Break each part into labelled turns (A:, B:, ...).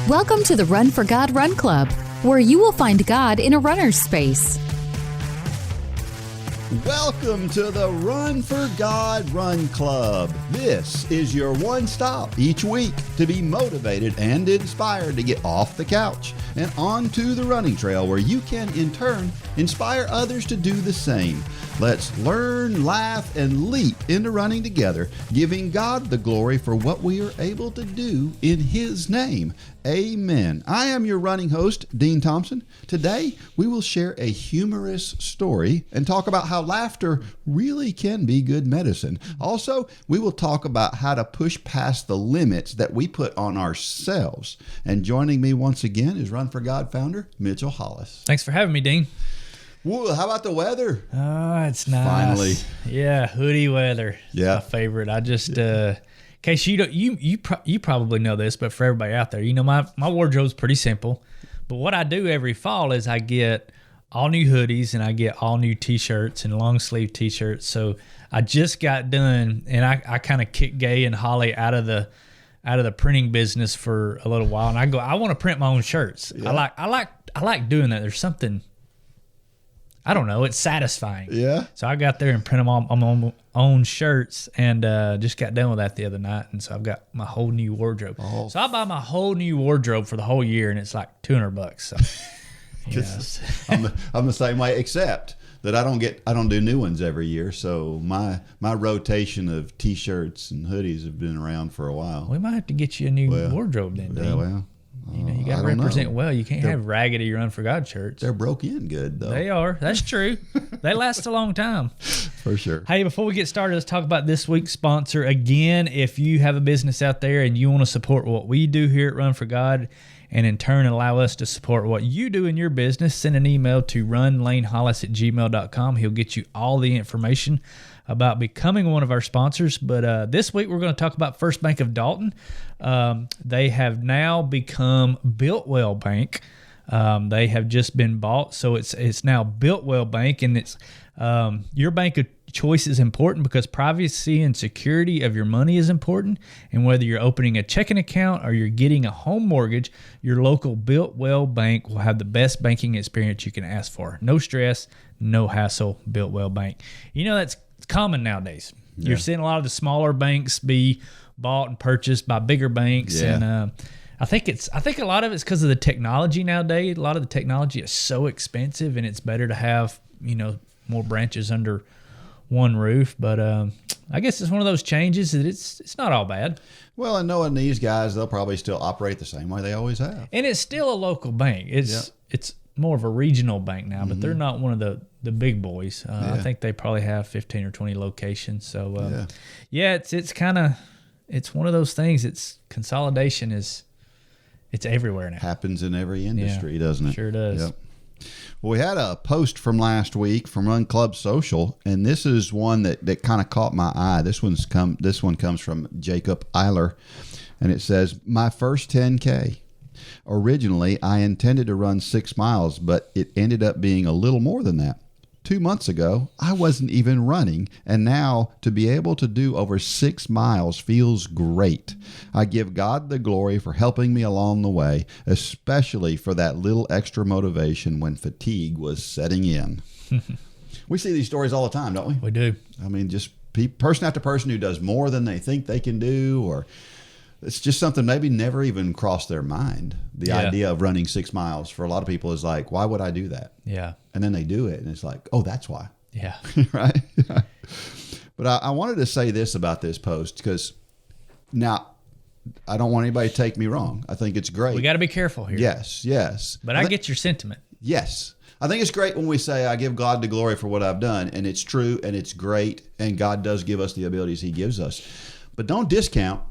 A: Welcome to the Run for God Run Club, where you will find God in a runner's space.
B: Welcome to the Run for God Run Club. This is your one stop each week to be motivated and inspired to get off the couch and onto the running trail, where you can in turn inspire others to do the same. Let's learn, laugh, and leap into running together, giving God the glory for what we are able to do in His name. Amen. I am your running host, Dean Thompson. Today, we will share a humorous story and talk about how laughter really can be good medicine. Also, we will talk about how to push past the limits that we put on ourselves. And joining me once again is Run for God founder, Mitchell Hollis.
C: Thanks for having me, Dean.
B: Whoa, how about the weather?
C: Oh, it's nice.
B: Finally.
C: Yeah, hoodie weather.
B: Yeah.
C: My favorite. I just, in case you don't, you probably know this, but for everybody out there, you know, my wardrobe's pretty simple. But what I do every fall is I get all new hoodies and I get all new t-shirts and long sleeve t-shirts. So I just got done, and I kind of kicked Gay and Holly out of the printing business for a little while, and I want to print my own shirts. Yeah. I like doing that. There's something, I don't know, it's satisfying.
B: Yeah.
C: So I got there and printed them all on my own shirts, and just got done with that the other night. And so I've got my whole new wardrobe. Oh. So I buy my whole new wardrobe for the whole year, and it's like $200. So yes.
B: I'm the same way, except that I don't do new ones every year. So my rotation of t-shirts and hoodies have been around for a while.
C: We might have to get you a new wardrobe then, Dean.
B: Yeah, well.
C: You know, you got to represent well. You can't have raggedy Run for God shirts.
B: They're broke in good, though.
C: They are. That's true. They last a long time.
B: For sure.
C: Hey, before we get started, let's talk about this week's sponsor. Again, if you have a business out there and you want to support what we do here at Run for God, and in turn allow us to support what you do in your business, send an email to runlanehollis@gmail.com. He'll get you all the information about becoming one of our sponsors. But this week we're going to talk about First Bank of Dalton. They have now become Builtwell Bank. They have just been bought, so it's now Builtwell Bank, and it's your bank of choice is important because privacy and security of your money is important. And whether you're opening a checking account or you're getting a home mortgage, your local Builtwell Bank will have the best banking experience you can ask for. No stress, no hassle. Builtwell Bank. You know, that's common nowadays. Yeah. You're seeing a lot of the smaller banks be bought and purchased by bigger banks. Yeah. And I think a lot of it's because of the technology nowadays. A lot of the technology is so expensive, and it's better to have, you know, more branches under one roof. But I guess it's one of those changes that it's not all bad.
B: Well, and knowing these guys, they'll probably still operate the same way they always have.
C: And it's still a local bank. It's more of a regional bank now, but they're not one of the big boys. I think they probably have 15 or 20 locations. So it's one of those things. It's consolidation it's everywhere now.
B: Happens in every industry, doesn't it?
C: Sure does.
B: Yep. Well, we had a post from last week from Run Club Social, and this is one that kind of caught my eye. This one comes from Jacob Eiler, and it says, "My first 10K. Originally, I intended to run 6 miles, but it ended up being a little more than that. 2 months ago, I wasn't even running, and now to be able to do over 6 miles feels great. I give God the glory for helping me along the way, especially for that little extra motivation when fatigue was setting in." We see these stories all the time, don't we?
C: We do.
B: I mean, just person after person who does more than they think they can do, or it's just something maybe never even crossed their mind. The idea of running 6 miles for a lot of people is like, why would I do that?
C: Yeah.
B: And then they do it, and it's like, oh, that's why.
C: Yeah.
B: Right? But I wanted to say this about this post, because now I don't want anybody to take me wrong. I think it's great.
C: We got to be careful here.
B: Yes.
C: But I get your sentiment.
B: Yes. I think it's great when we say, I give God the glory for what I've done, and it's true, and it's great, and God does give us the abilities He gives us. But don't discount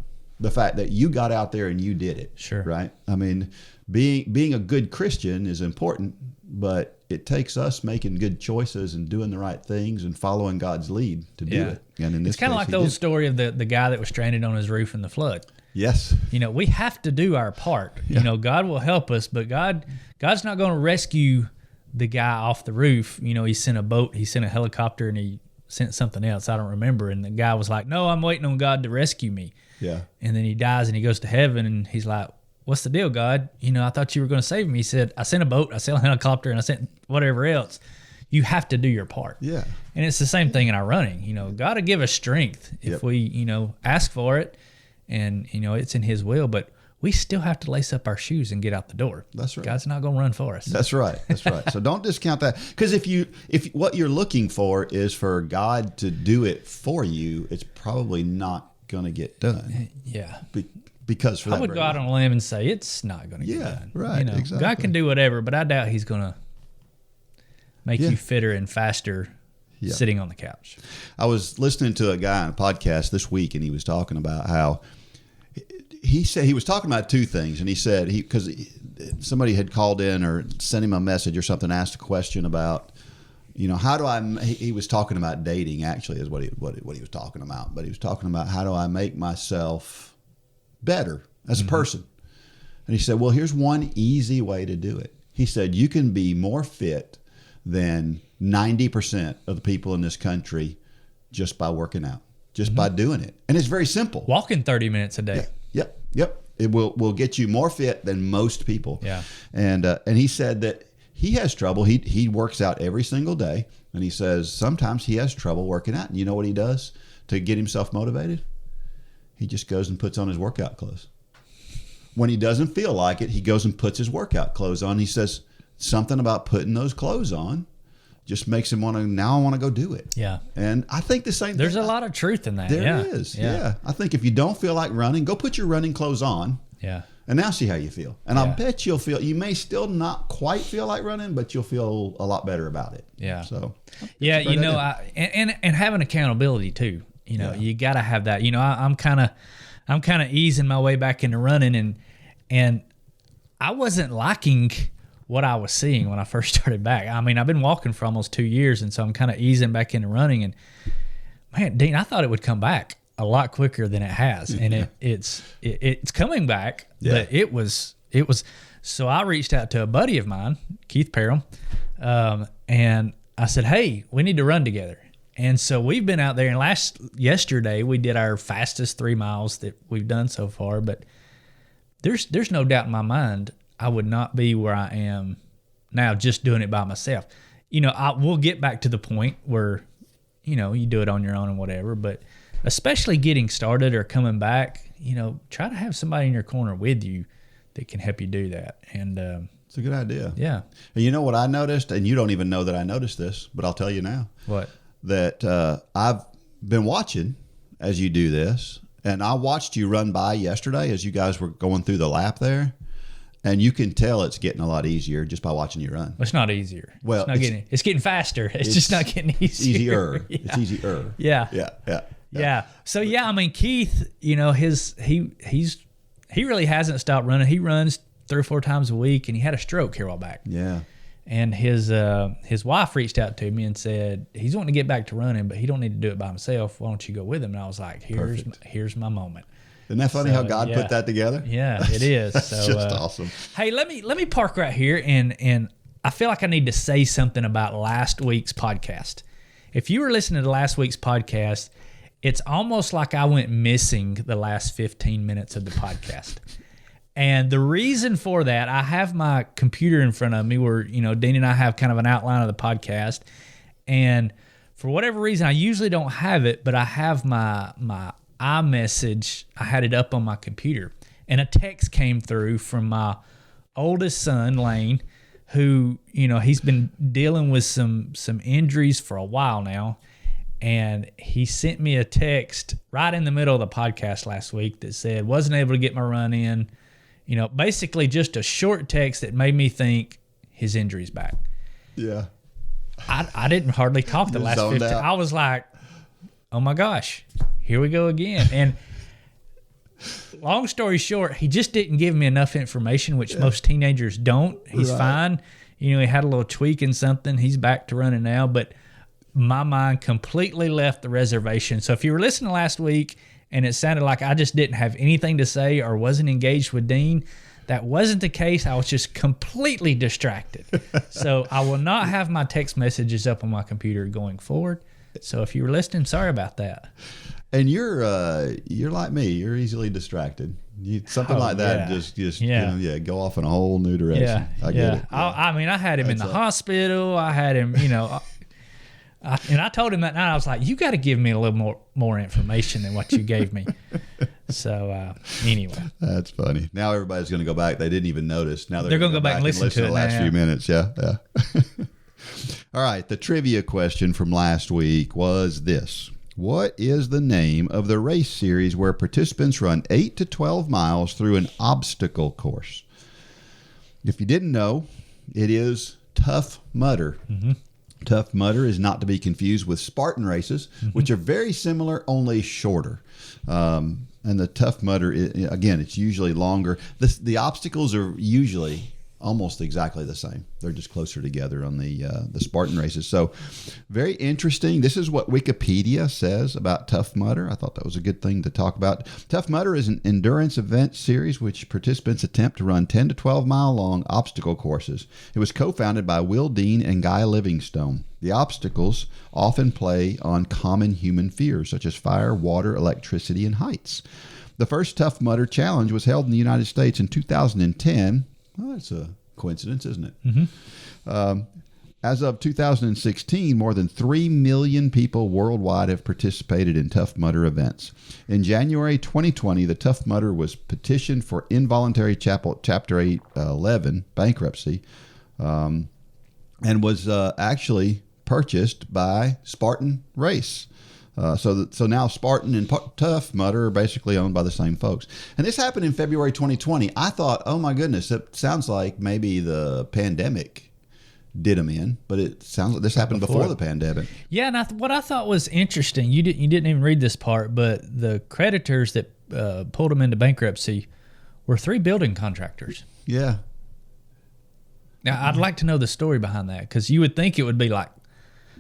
B: the fact that you got out there and you did it.
C: Sure.
B: Right? I mean, being a good Christian is important, but it takes us making good choices and doing the right things and following God's lead to do it. And in this
C: it's kind of like the old story of the guy that was stranded on his roof in the flood.
B: Yes.
C: You know, we have to do our part. Yeah. You know, God will help us, but God's not going to rescue the guy off the roof. You know, He sent a boat, He sent a helicopter, and He sent something else. I don't remember. And the guy was like, "No, I'm waiting on God to rescue me."
B: Yeah.
C: And then he dies and he goes to heaven, and he's like, what's the deal, God? I thought you were going to save me. He said, I sent a boat, I sent a helicopter, and I sent whatever else. You have to do your part.
B: Yeah.
C: And it's the same thing in our running. God will give us strength if we, ask for it, and, it's in his will, but we still have to lace up our shoes and get out the door.
B: That's right.
C: God's not going to run for us.
B: That's right. That's right. So don't discount that. Because if what you're looking for is for God to do it for you, it's probably not going to get done.
C: Yeah.
B: Because for that
C: I would go out on a limb and say it's not going to get done.
B: Right. Exactly.
C: God can do whatever, but I doubt he's going to make you fitter and faster sitting on the couch.
B: I was listening to a guy on a podcast this week, and he was talking about how he said he was talking about two things. And he said because somebody had called in or sent him a message or something, asked a question about, how do I, he was talking about dating actually is what he was talking about. But he was talking about how do I make myself better as a person. And he said, well, here's one easy way to do it. He said, you can be more fit than 90% of the people in this country just by working out, just by doing it. And it's very simple.
C: Walking 30 minutes a day.
B: Yep. It will get you more fit than most people.
C: Yeah.
B: And he said that he has trouble. He works out every single day. And he says sometimes he has trouble working out. And you know what he does to get himself motivated? He just goes and puts on his workout clothes. When he doesn't feel like it, he goes and puts his workout clothes on. He says something about putting those clothes on just makes him want to go do it.
C: Yeah.
B: And I think the same
C: There's
B: thing.
C: a lot of truth in that.
B: There is. Yeah. I think if you don't feel like running, go put your running clothes on.
C: Yeah.
B: And now see how you feel. And I bet you may still not quite feel like running, but you'll feel a lot better about it.
C: Yeah.
B: So,
C: yeah, and having accountability too. You got to have that. I'm kind of easing my way back into running, and I wasn't liking what I was seeing when I first started back. I mean, I've been walking for almost 2 years, and so I'm kind of easing back into running. And man, Dean, I thought it would come back a lot quicker than it has, and it's coming back.
B: Yeah.
C: But it was. So I reached out to a buddy of mine, Keith Parham, and I said, "Hey, we need to run together." And so we've been out there, and yesterday we did our fastest 3 miles that we've done so far. But there's no doubt in my mind I would not be where I am now just doing it by myself. We'll get back to the point where, you do it on your own and whatever, but especially getting started or coming back, try to have somebody in your corner with you that can help you do that. And
B: it's a good idea.
C: Yeah.
B: And you know what I noticed, and you don't even know that I noticed this, but I'll tell you now.
C: What?
B: That I've been watching as you do this, and I watched you run by yesterday as you guys were going through the lap there. And you can tell it's getting a lot easier just by watching you run.
C: It's not easier.
B: Well,
C: it's getting faster. It's just not getting easier.
B: Yeah. It's easier.
C: Yeah. So I mean, Keith, he really hasn't stopped running. He runs 3 or 4 times a week, and he had a stroke here a while back.
B: Yeah.
C: And his wife reached out to me and said he's wanting to get back to running, but he don't need to do it by himself. Why don't you go with him? And I was like, here's my moment.
B: Isn't that funny how God put that together?
C: Yeah, it is.
B: That's
C: so,
B: just awesome.
C: Hey, let me park right here, and I feel like I need to say something about last week's podcast. If you were listening to last week's podcast, it's almost like I went missing the last 15 minutes of the podcast. And the reason for that, I have my computer in front of me where, Dean and I have kind of an outline of the podcast. And for whatever reason, I usually don't have it, but I have my iMessage. I had it up on my computer. And a text came through from my oldest son, Lane, who, he's been dealing with some injuries for a while now. And he sent me a text right in the middle of the podcast last week that said, wasn't able to get my run in. Basically just a short text that made me think his injury's back.
B: Yeah.
C: I didn't hardly talk the last 15. I was like, oh my gosh, here we go again. And long story short, he just didn't give me enough information, which most teenagers don't. He's fine. He had a little tweak in something. He's back to running now, but my mind completely left the reservation. So if you were listening last week and it sounded like I just didn't have anything to say or wasn't engaged with Dean, that wasn't the case. I was just completely distracted. So I will not have my text messages up on my computer going forward. So if you were listening, sorry about that.
B: And you're like me. You're easily distracted. Something like that just go off in a whole new direction.
C: Yeah,
B: I get it. Yeah.
C: I mean, I had him in the hospital. I had him, and I told him that night, I was like, you got to give me a little more information than what you gave me. So anyway.
B: That's funny. Now everybody's going to go back. They didn't even notice. Now
C: they're going to go back and listen to
B: the last few minutes. Yeah. All right. The trivia question from last week was this. What is the name of the race series where participants run 8 to 12 miles through an obstacle course? If you didn't know, it is Tough Mudder. Mm-hmm. Tough Mudder is not to be confused with Spartan races, which are very similar, only shorter. And the Tough Mudder, again, it's usually longer. The obstacles are usually almost exactly the same. They're just closer together on the Spartan races. So very interesting. This is what Wikipedia says about Tough Mudder. I thought that was a good thing to talk about. Tough Mudder is an endurance event series which participants attempt to run 10 to 12 mile long obstacle courses. It was co-founded by Will Dean and Guy Livingstone. The obstacles often play on common human fears such as fire, water, electricity, and heights. The first Tough Mudder challenge was held in the United States in 2010. Well, that's a coincidence, isn't it? Mm-hmm. As of 2016, more than 3 million people worldwide have participated in Tough Mudder events. In January 2020, the Tough Mudder was petitioned for involuntary Chapter 811 bankruptcy and was actually purchased by Spartan Race. So now Spartan and Tough Mudder are basically owned by the same folks. And this happened in February 2020. I thought, oh my goodness, it sounds like maybe the pandemic did them in, but it sounds like this happened before the pandemic.
C: Yeah, and what I thought was interesting, you didn't even read this part, but the creditors that pulled them into bankruptcy were 3 building contractors.
B: Yeah.
C: Now, I'd like to know the story behind that, because you would think it would be like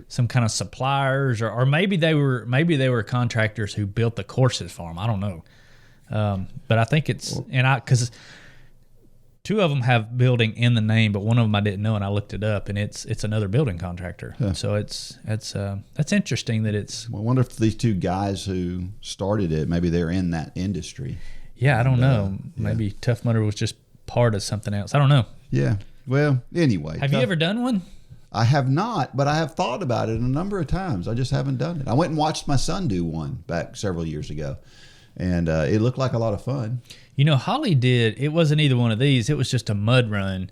C: some kind of suppliers, or maybe they were contractors who built the courses for them. I don't know, but I think it's because 2 of them have building in the name, but one of them I didn't know, and I looked it up, and it's another building contractor. Yeah. So that's interesting that it's.
B: Well, I wonder if these 2 guys who started it, maybe they're in that industry.
C: Yeah, I don't know. Maybe Tough Mudder was just part of something else. I don't know.
B: Yeah. Well, anyway.
C: Have you ever done one?
B: I have not, but I have thought about it a number of times. I just haven't done it. I went and watched my son do one back several years ago, and it looked like a lot of fun.
C: Holly did. It wasn't either one of these. It was just a mud run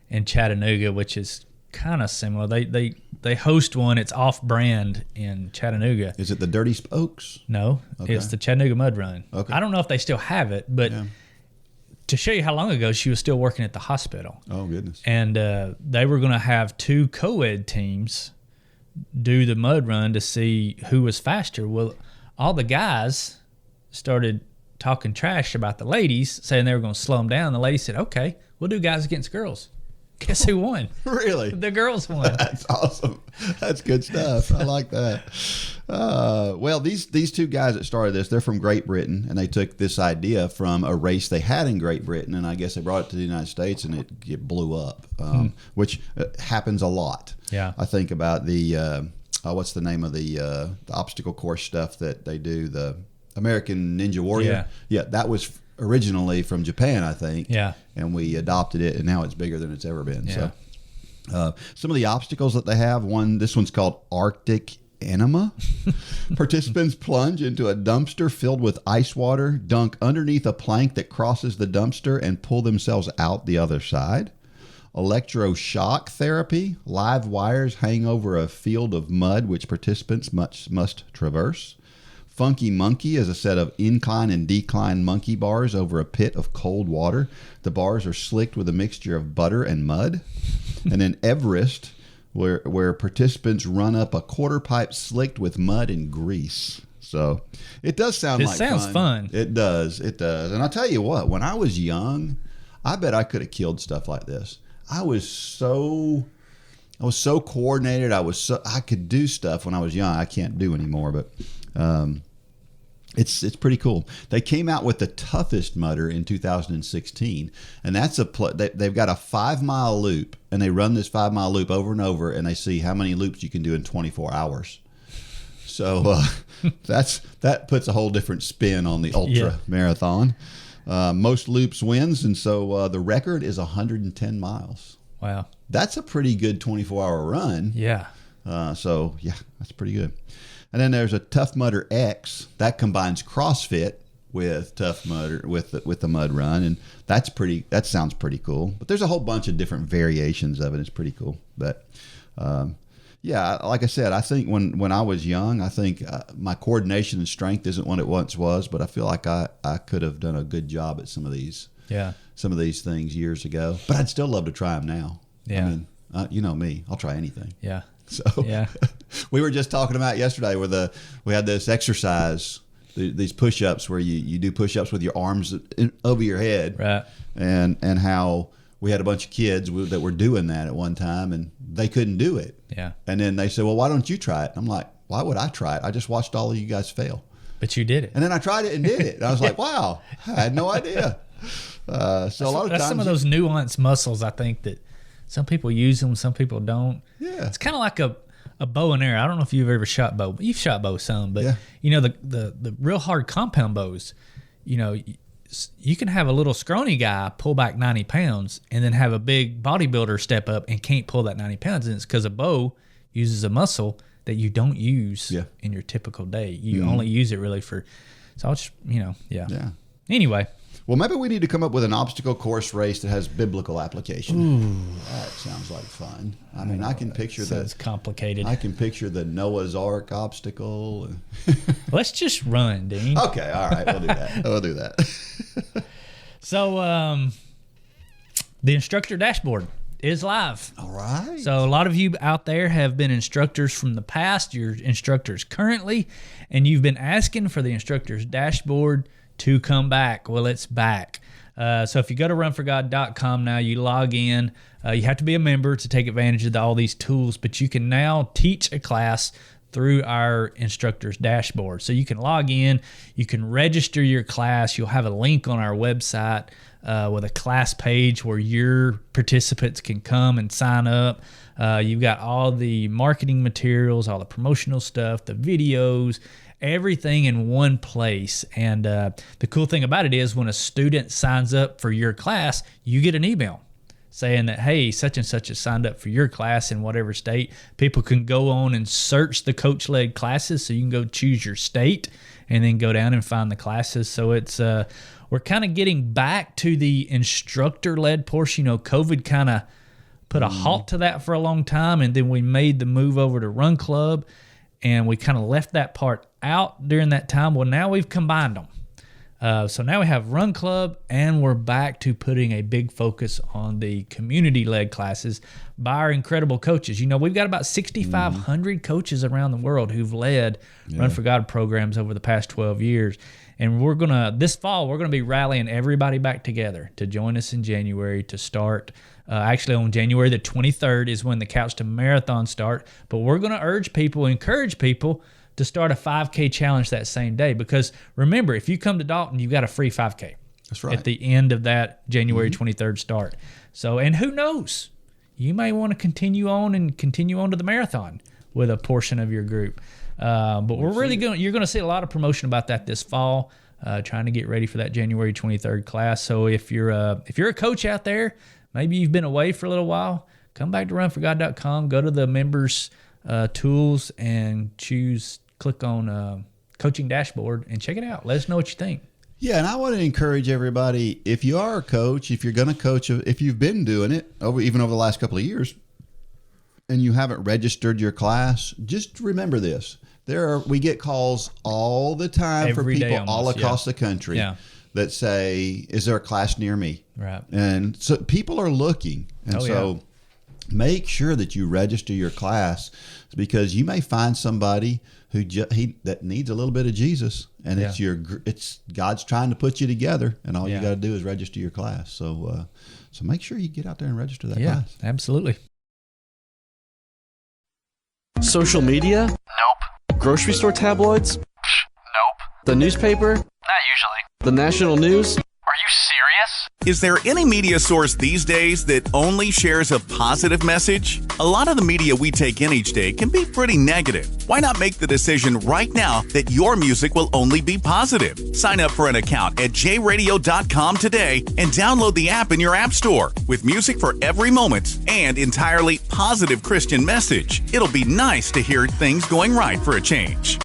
C: in Chattanooga, which is kind of similar. They host one. It's off-brand in Chattanooga.
B: Is it the Dirty Spokes?
C: No, it's the Chattanooga Mud Run. Okay. I don't know if they still have it, but to show you how long ago, she was still working at the hospital.
B: Oh, goodness.
C: And they were going to have 2 co-ed teams do the mud run to see who was faster. Well, all the guys started talking trash about the ladies, saying they were going to slow them down. The ladies said, okay, we'll do guys against girls. Guess who won?
B: Really?
C: The girls won.
B: That's awesome. That's good stuff. I like that. Well, these 2 guys that started this, they're from Great Britain, and they took this idea from a race they had in Great Britain, and I guess they brought it to the United States, and it blew up, which happens a lot.
C: Yeah.
B: I think about the what's the name of the obstacle course stuff that they do, the American Ninja Warrior. Yeah, that was originally from Japan, I think.
C: Yeah.
B: And we adopted it, and now it's bigger than it's ever been.
C: Yeah.
B: So some of the obstacles that they have, this one's called Arctic Enema. Participants plunge into a dumpster filled with ice water, dunk underneath a plank that crosses the dumpster, and pull themselves out the other side. Electroshock therapy. Live wires hang over a field of mud which participants must traverse. Funky Monkey is a set of incline and decline monkey bars over a pit of cold water. The bars are slicked with a mixture of butter and mud. And then Everest, where participants run up a quarter pipe slicked with mud and grease. So it does sound like fun. It sounds fun. It does. It does. And I'll tell you what, when I was young, I bet I could have killed stuff like this. I was so coordinated. I could do stuff when I was young. I can't do anymore, but it's pretty cool. They came out with the toughest mudder in 2016, and that's they've got a 5-mile loop, and they run this 5-mile loop over and over, and they see how many loops you can do in 24 hours. So that puts a whole different spin on the ultra marathon. Most loops wins, and so the record is 110 miles.
C: Wow.
B: That's a pretty good 24-hour run.
C: Yeah.
B: So that's pretty good. And then there's a Tough Mudder X that combines CrossFit with Tough Mudder with the mud run, and that sounds pretty cool. But there's a whole bunch of different variations of it. It's pretty cool. But like I said, I think when I was young, I think my coordination and strength isn't what it once was, but I feel like I could have done a good job at some of these things years ago. But I'd still love to try them now.
C: Yeah.
B: I mean, you know me, I'll try anything.
C: Yeah.
B: So we were just talking about yesterday where we had this exercise, these push-ups where you do push-ups with your arms over your head,
C: right?
B: And how we had a bunch of kids that were doing that at one time, and they couldn't do it.
C: Yeah.
B: And then they said, well, why don't you try it? I'm like, why would I try it? I just watched all of you guys fail.
C: But you did it.
B: And then I tried it and did it. And I was like, wow, I had no idea. So a lot of times,
C: some of those nuanced muscles, I think that some people use them, some people don't.
B: Yeah.
C: It's kind of like a bow and arrow. I don't know if you've ever shot bow. You've shot bow some, but the real hard compound bows, you can have a little scrawny guy pull back 90 pounds and then have a big bodybuilder step up and can't pull that 90 pounds. And it's because a bow uses a muscle that you don't use in your typical day. You only use it really so I'll just, Anyway.
B: Well, maybe we need to come up with an obstacle course race that has biblical application.
C: Ooh.
B: That sounds like fun. I mean, I can picture that.
C: It's complicated.
B: I can picture the Noah's Ark obstacle.
C: Let's just run, Dean.
B: Okay, all right, we'll do that. We'll do that.
C: So, the instructor dashboard is live.
B: All right.
C: So a lot of you out there have been instructors from the past. You're instructors currently, and you've been asking for the instructor's dashboard to come back. Well, it's back. So if you go to runforgod.com now, you log in. You have to be a member to take advantage of all these tools, but you can now teach a class through our instructor's dashboard. So you can log in, you can register your class. You'll have a link on our website with a class page where your participants can come and sign up. You've got all the marketing materials, all the promotional stuff, the videos, everything in one place. And the cool thing about it is when a student signs up for your class, you get an email saying that, hey, such and such has signed up for your class in whatever state. People can go on and search the coach-led classes, so you can go choose your state and then go down and find the classes. So it's we're kind of getting back to the instructor-led portion. COVID kind of put a halt to that for a long time, and then we made the move over to Run Club, and we kind of left that part out during that time. Well, now we've combined them. So now we have Run Club, and we're back to putting a big focus on the community-led classes by our incredible coaches. We've got about 6,500 coaches around the world who've led Run for God programs over the past 12 years. And this fall, we're going to be rallying everybody back together to join us in January to start. Actually, on January the 23rd is when the Couch to Marathon start. But we're going to encourage people to start a 5K challenge that same day. Because remember, if you come to Dalton, you've got a free 5K.
B: That's right.
C: At the end of that January 23rd start. So, and who knows? You may want to continue on to the marathon with a portion of your group. But you're going to see a lot of promotion about that this fall, trying to get ready for that January 23rd class. So if you're a coach out there, maybe you've been away for a little while, come back to runforgod.com, go to the members tools and click on coaching dashboard and check it out. Let us know what you think.
B: Yeah, and I want to encourage everybody, if you are a coach, if you're going to coach, if you've been doing it even over the last couple of years, and you haven't registered your class, just remember this. We get calls all the time for people all across the country that say, is there a class near me?
C: Right. And
B: so people are looking. And make sure that you register your class, because you may find somebody that needs a little bit of Jesus, and it's God's trying to put you together, and all you got to do is register your class. So make sure you get out there and register that class.
C: Absolutely.
D: Social media?
E: Nope.
D: Grocery store tabloids?
E: Nope.
D: The newspaper?
E: Not usually.
D: The national news?
E: We're you serious?
F: Is there any media source these days that only shares a positive message? A lot of the media we take in each day can be pretty negative. Why not make the decision right now that your music will only be positive? Sign up for an account at jradio.com today and download the app in your app store with music for every moment and entirely positive Christian message. It'll be nice to hear things going right for a change.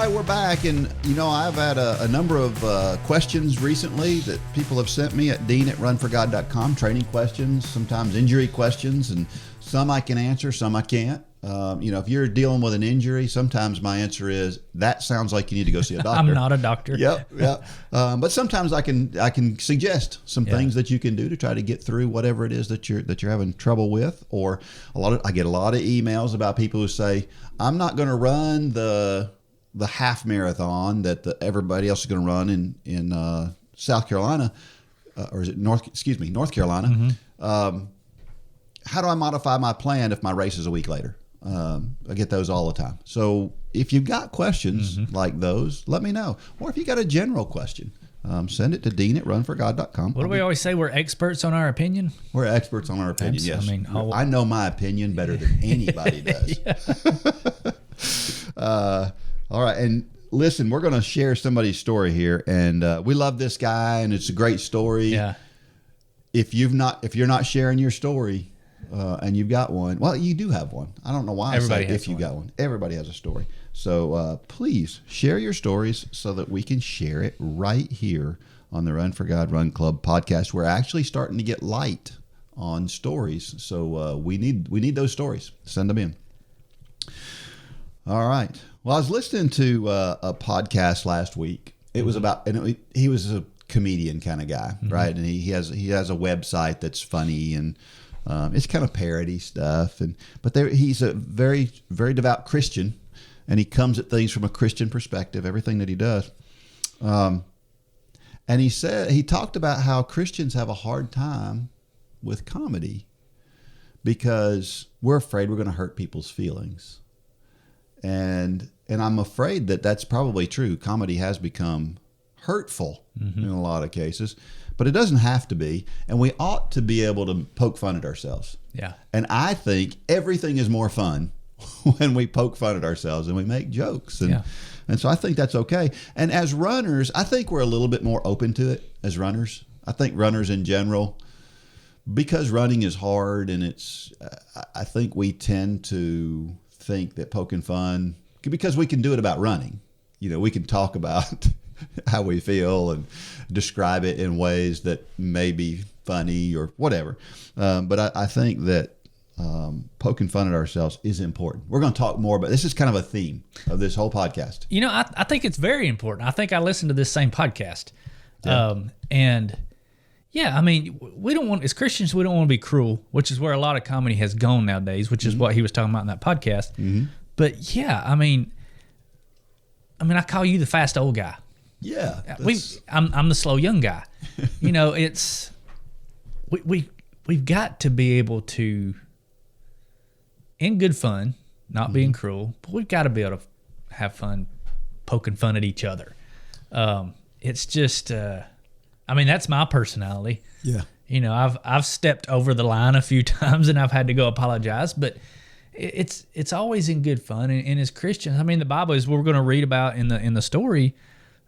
B: We're back, and I've had a number of questions recently that people have sent me at dean@runforgod.com. Training questions, sometimes injury questions, and some I can answer, some I can't. If you're dealing with an injury, sometimes my answer is that sounds like you need to go see a doctor.
C: I'm not a doctor.
B: Yep. But sometimes I can suggest some things that you can do to try to get through whatever it is that you're having trouble with. Or I get a lot of emails about people who say, I'm not going to run the half marathon that everybody else is going to run in South Carolina, or is it North Carolina? Mm-hmm. How do I modify my plan if my race is a week later? I get those all the time. So if you've got questions like those, let me know. Or if you got a general question, send it to dean@runforgod.com.
C: What do we always say? We're experts on our opinion?
B: We're experts on our opinion, yes.
C: I mean,
B: I know my opinion better than anybody does. All right, and listen, we're going to share somebody's story here, and we love this guy, and it's a great story.
C: Yeah.
B: If you're not sharing your story, and you've got one, well, you do have one. I don't know why
C: Everybody
B: I say if you got one. Everybody has a story. So please share your stories so that we can share it right here on the Run for God Run Club podcast. We're actually starting to get light on stories, so we need those stories. Send them in. All right. Well, I was listening to a podcast last week. It was about, and he was a comedian kind of guy, right? And he has a website that's funny, and it's kind of parody stuff. He's a very, very devout Christian, and he comes at things from a Christian perspective, everything that he does. And he talked about how Christians have a hard time with comedy because we're afraid we're going to hurt people's feelings. And I'm afraid that that's probably true. Comedy has become hurtful in a lot of cases, but it doesn't have to be. And we ought to be able to poke fun at ourselves.
C: Yeah.
B: And I think everything is more fun when we poke fun at ourselves and we make jokes. And so I think that's okay. And as runners, I think we're a little bit more open to it as runners. I think runners in general, because running is hard, and I think we tend to think that poking fun, because we can do it about running, we can talk about how we feel and describe it in ways that may be funny or whatever. But I think that poking fun at ourselves is important. We're going to talk more about this. Is kind of a theme of this whole podcast.
C: I think it's very important. I think I listened to this same podcast. We don't want, as Christians, we don't want to be cruel, which is where a lot of comedy has gone nowadays, which is what he was talking about in that podcast. Mm-hmm. But yeah, I mean, I call you the fast old guy.
B: Yeah.
C: I'm the slow young guy. It's, we've got to be able to, in good fun, not being cruel, but we've got to be able to have fun poking fun at each other. It's just, that's my personality.
B: Yeah.
C: I've stepped over the line a few times and I've had to go apologize, but it's always in good fun. And as Christians, the Bible is what we're going to read about in the story.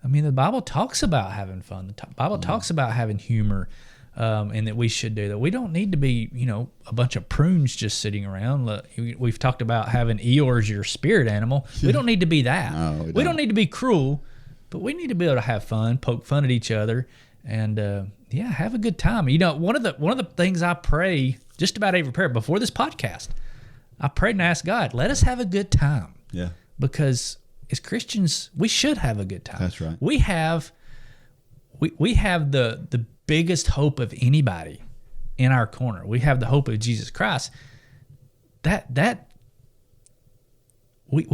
C: The Bible talks about having fun. The Bible talks about having humor, and that we should do that. We don't need to be, a bunch of prunes just sitting around. Look, we've talked about having Eeyore as your spirit animal. We don't need to be that.
B: No,
C: we don't need to be cruel, but we need to be able to have fun, poke fun at each other, and have a good time. One of the things I pray just about every prayer before this podcast, I prayed and asked God, let us have a good time.
B: Yeah.
C: Because as Christians, we should have a good time.
B: That's right.
C: We have the biggest hope of anybody in our corner. We have the hope of Jesus Christ. We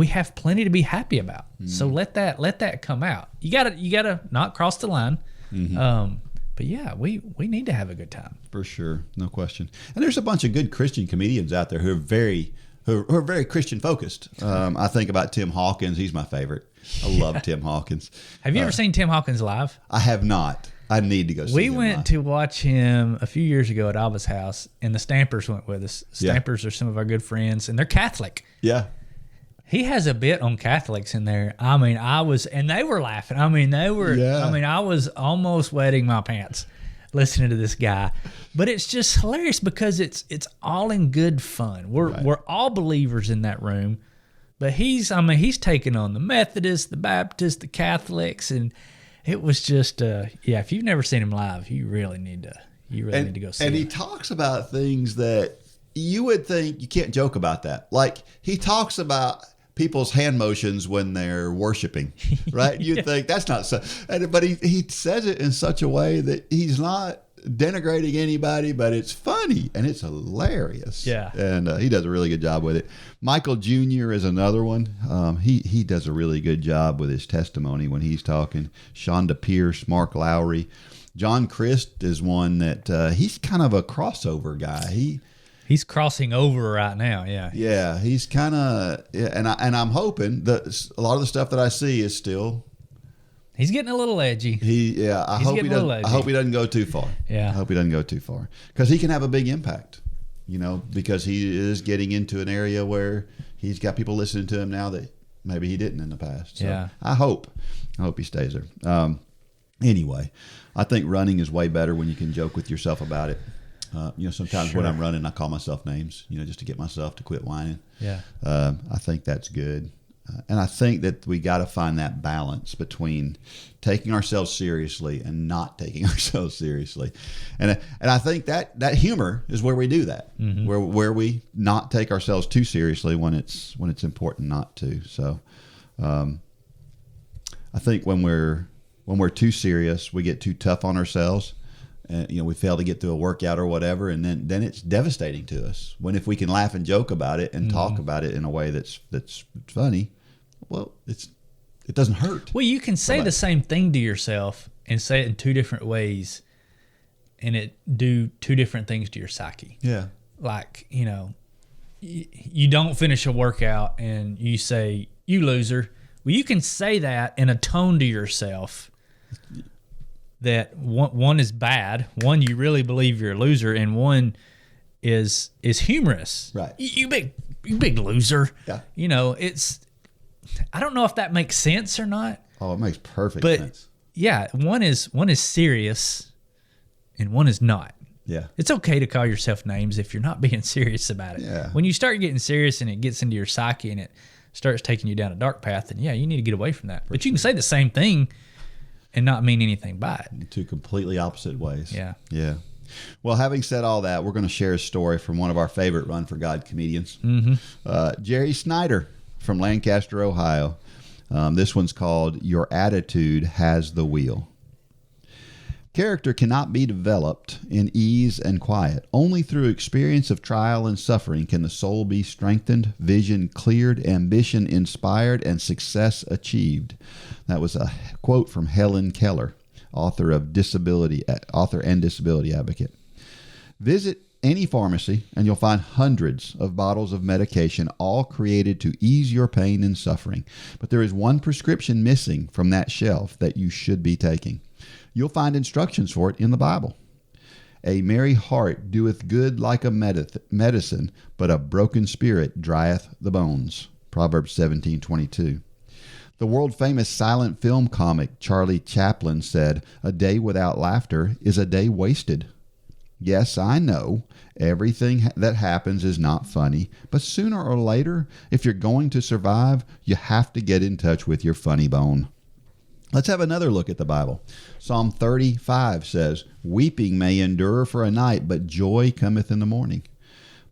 C: have plenty to be happy about. So let that come out. You gotta not cross the line. But yeah, we need to have a good time.
B: For sure. No question. And there's a bunch of good Christian comedians out there who are very, who are very Christian focused. I think about Tim Hawkins. He's my favorite. I love Tim Hawkins.
C: Have you ever seen Tim Hawkins live?
B: I have not. I need to go see him.
C: We went to watch him a few years ago at Alba's house, and the Stampers went with us. Stampers are some of our good friends, and they're Catholic.
B: Yeah.
C: He has a bit on Catholics in there. I mean, and they were laughing. I mean, I was almost wetting my pants listening to this guy. But it's just hilarious because it's all in good fun. We're all believers in that room. But he's taking on the Methodists, the Baptists, the Catholics, and it was just if you've never seen him live, you really need to go see him.
B: And he talks about things that you would think you can't joke about that. Like he talks about people's hand motions when they're worshiping, right? You'd think that's not so, but he says it in such a way that he's not denigrating anybody, but it's funny and it's hilarious.
C: Yeah.
B: And he does a really good job with it. Michael Jr. is another one. He does a really good job with his testimony when he's talking. Shonda Pierce, Mark Lowry. John Christ is one that he's kind of a crossover guy.
C: He's crossing over right now, yeah.
B: Yeah, he's kind of, and I'm hoping that a lot of the stuff that I see is still.
C: He's getting a little edgy.
B: I hope he doesn't go too far.
C: Yeah,
B: I hope he doesn't go too far because he can have a big impact. Because he is getting into an area where he's got people listening to him now that maybe he didn't in the past. So
C: yeah,
B: I hope he stays there. Anyway, I think running is way better when you can joke with yourself about it. Sometimes when I'm running, I call myself names, just to get myself to quit whining.
C: Yeah.
B: I think that's good. And I think that we got to find that balance between taking ourselves seriously and not taking ourselves seriously. And I think that humor is where we do that, mm-hmm. where we not take ourselves too seriously when it's important not to. So I think when we're too serious, we get too tough on ourselves. And we fail to get through a workout or whatever, and then it's devastating to us. When if we can laugh and joke about it and talk about it in a way that's funny, well, it doesn't hurt.
C: Well, you can say the same thing to yourself and say it in two different ways, and it do two different things to your psyche.
B: Yeah,
C: like you don't finish a workout and you say, "You loser." Well, you can say that in a tone to yourself. That one is bad, one you really believe you're a loser, and one is humorous.
B: Right.
C: You big loser.
B: Yeah.
C: It's. I don't know if that makes sense or not.
B: Oh, it makes perfect sense.
C: Yeah, one is serious, and one is not.
B: Yeah.
C: It's okay to call yourself names if you're not being serious about it.
B: Yeah.
C: When you start getting serious and it gets into your psyche and it starts taking you down a dark path, then you need to get away from that. But you can say the same thing and not mean anything by it.
B: Two completely opposite ways.
C: Yeah.
B: Yeah. Well, having said all that, we're going to share a story from one of our favorite Run for God comedians, Jerry Snyder from Lancaster, Ohio. This one's called Your Attitude Has the Wheel. Character cannot be developed in ease and quiet. Only through experience of trial and suffering can the soul be strengthened, vision cleared, ambition inspired, and success achieved. That was a quote from Helen Keller, author and disability advocate. Visit any pharmacy and you'll find hundreds of bottles of medication, all created to ease your pain and suffering. But there is one prescription missing from that shelf that you should be taking. You'll find instructions for it in the Bible. A merry heart doeth good like a medicine, but a broken spirit drieth the bones. Proverbs 17:22. The world-famous silent film comic Charlie Chaplin said, "A day without laughter is a day wasted." Yes, I know, everything that happens is not funny, but sooner or later, if you're going to survive, you have to get in touch with your funny bone. Let's have another look at the Bible. Psalm 35 says, "Weeping may endure for a night, but joy cometh in the morning."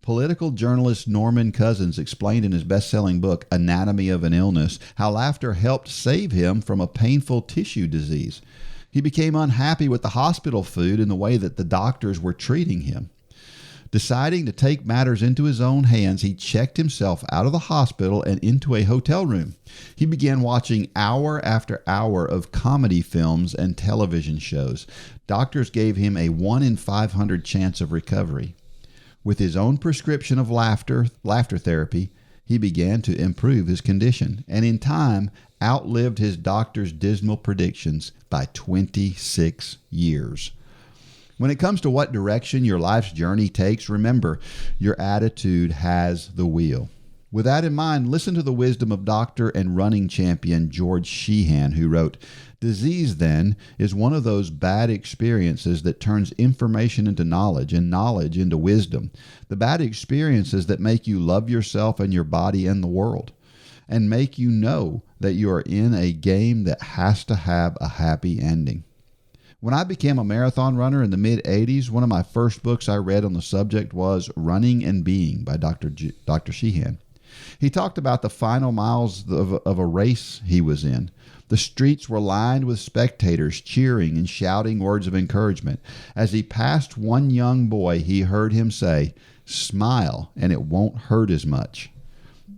B: Political journalist Norman Cousins explained in his best-selling book, Anatomy of an Illness, how laughter helped save him from a painful tissue disease. He became unhappy with the hospital food and the way that the doctors were treating him. Deciding to take matters into his own hands, he checked himself out of the hospital and into a hotel room. He began watching hour after hour of comedy films and television shows. Doctors gave him a 1 in 500 chance of recovery. With his own prescription of laughter therapy, he began to improve his condition, and in time outlived his doctor's dismal predictions by 26 years. When it comes to what direction your life's journey takes, remember, your attitude has the wheel. With that in mind, listen to the wisdom of doctor and running champion George Sheehan, who wrote, "Disease, then, is one of those bad experiences that turns information into knowledge and knowledge into wisdom. The bad experiences that make you love yourself and your body and the world, and make you know that you are in a game that has to have a happy ending." When I became a marathon runner in the mid-'80s, one of my first books I read on the subject was Running and Being by Dr. Sheehan. He talked about the final miles of a race he was in. The streets were lined with spectators cheering and shouting words of encouragement. As he passed one young boy, he heard him say, "Smile and it won't hurt as much."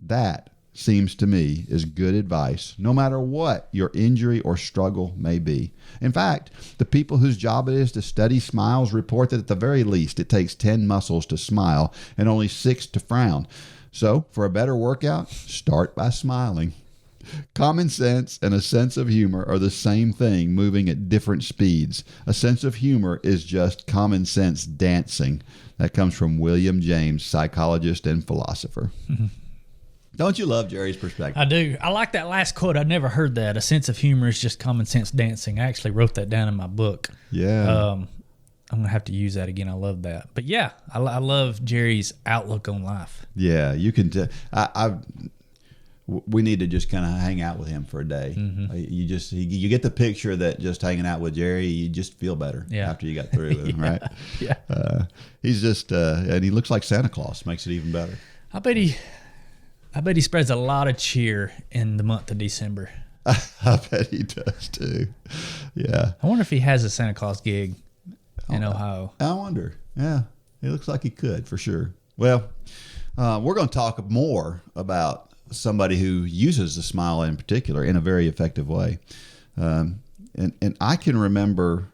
B: That seems to me is good advice, no matter what your injury or struggle may be. In fact, the people whose job it is to study smiles report that at the very least it takes 10 muscles to smile and only 6 to frown. So, for a better workout, start by smiling. Common sense and a sense of humor are the same thing, moving at different speeds. A sense of humor is just common sense dancing. That comes from William James, psychologist and philosopher. Don't you love Jerry's perspective?
C: I do. I like that last quote. I'd never heard that. A sense of humor is just common sense dancing. I actually wrote that down in my book.
B: Yeah.
C: I'm going to have to use that again. I love that. But yeah, I love Jerry's outlook on life.
B: Yeah, you can. We need to just kind of hang out with him for a day. You get the picture that just hanging out with Jerry, you just feel better after you got through with him, right?
C: Yeah.
B: He's just, and he looks like Santa Claus. Makes it even better.
C: I bet he spreads a lot of cheer in the month of December.
B: I bet he does too. Yeah.
C: I wonder if he has a Santa Claus gig in Ohio.
B: I wonder. Yeah. It looks like he could for sure. Well, we're going to talk more about somebody who uses the smile in particular in a very effective way. And I can remember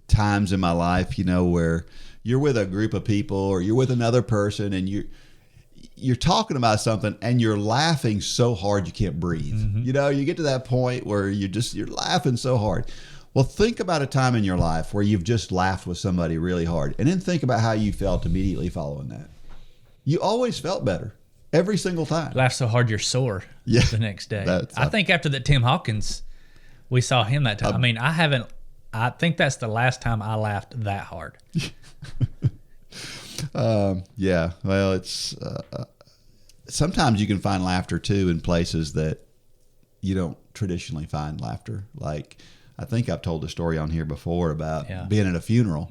B: times in my life, where you're with a group of people or you're with another person and you're talking about something and you're laughing so hard you can't breathe. You get to that point where you're laughing so hard. Well, think about a time in your life where you've just laughed with somebody really hard, and then think about how you felt immediately following that. You always felt better every single time.
C: Laugh so hard you're sore the next day. I think after the Tim Hawkins, we saw him that time. I think that's the last time I laughed that hard.
B: Yeah. Well, it's sometimes you can find laughter too in places that you don't traditionally find laughter. Like, I think I've told the story on here before about being at a funeral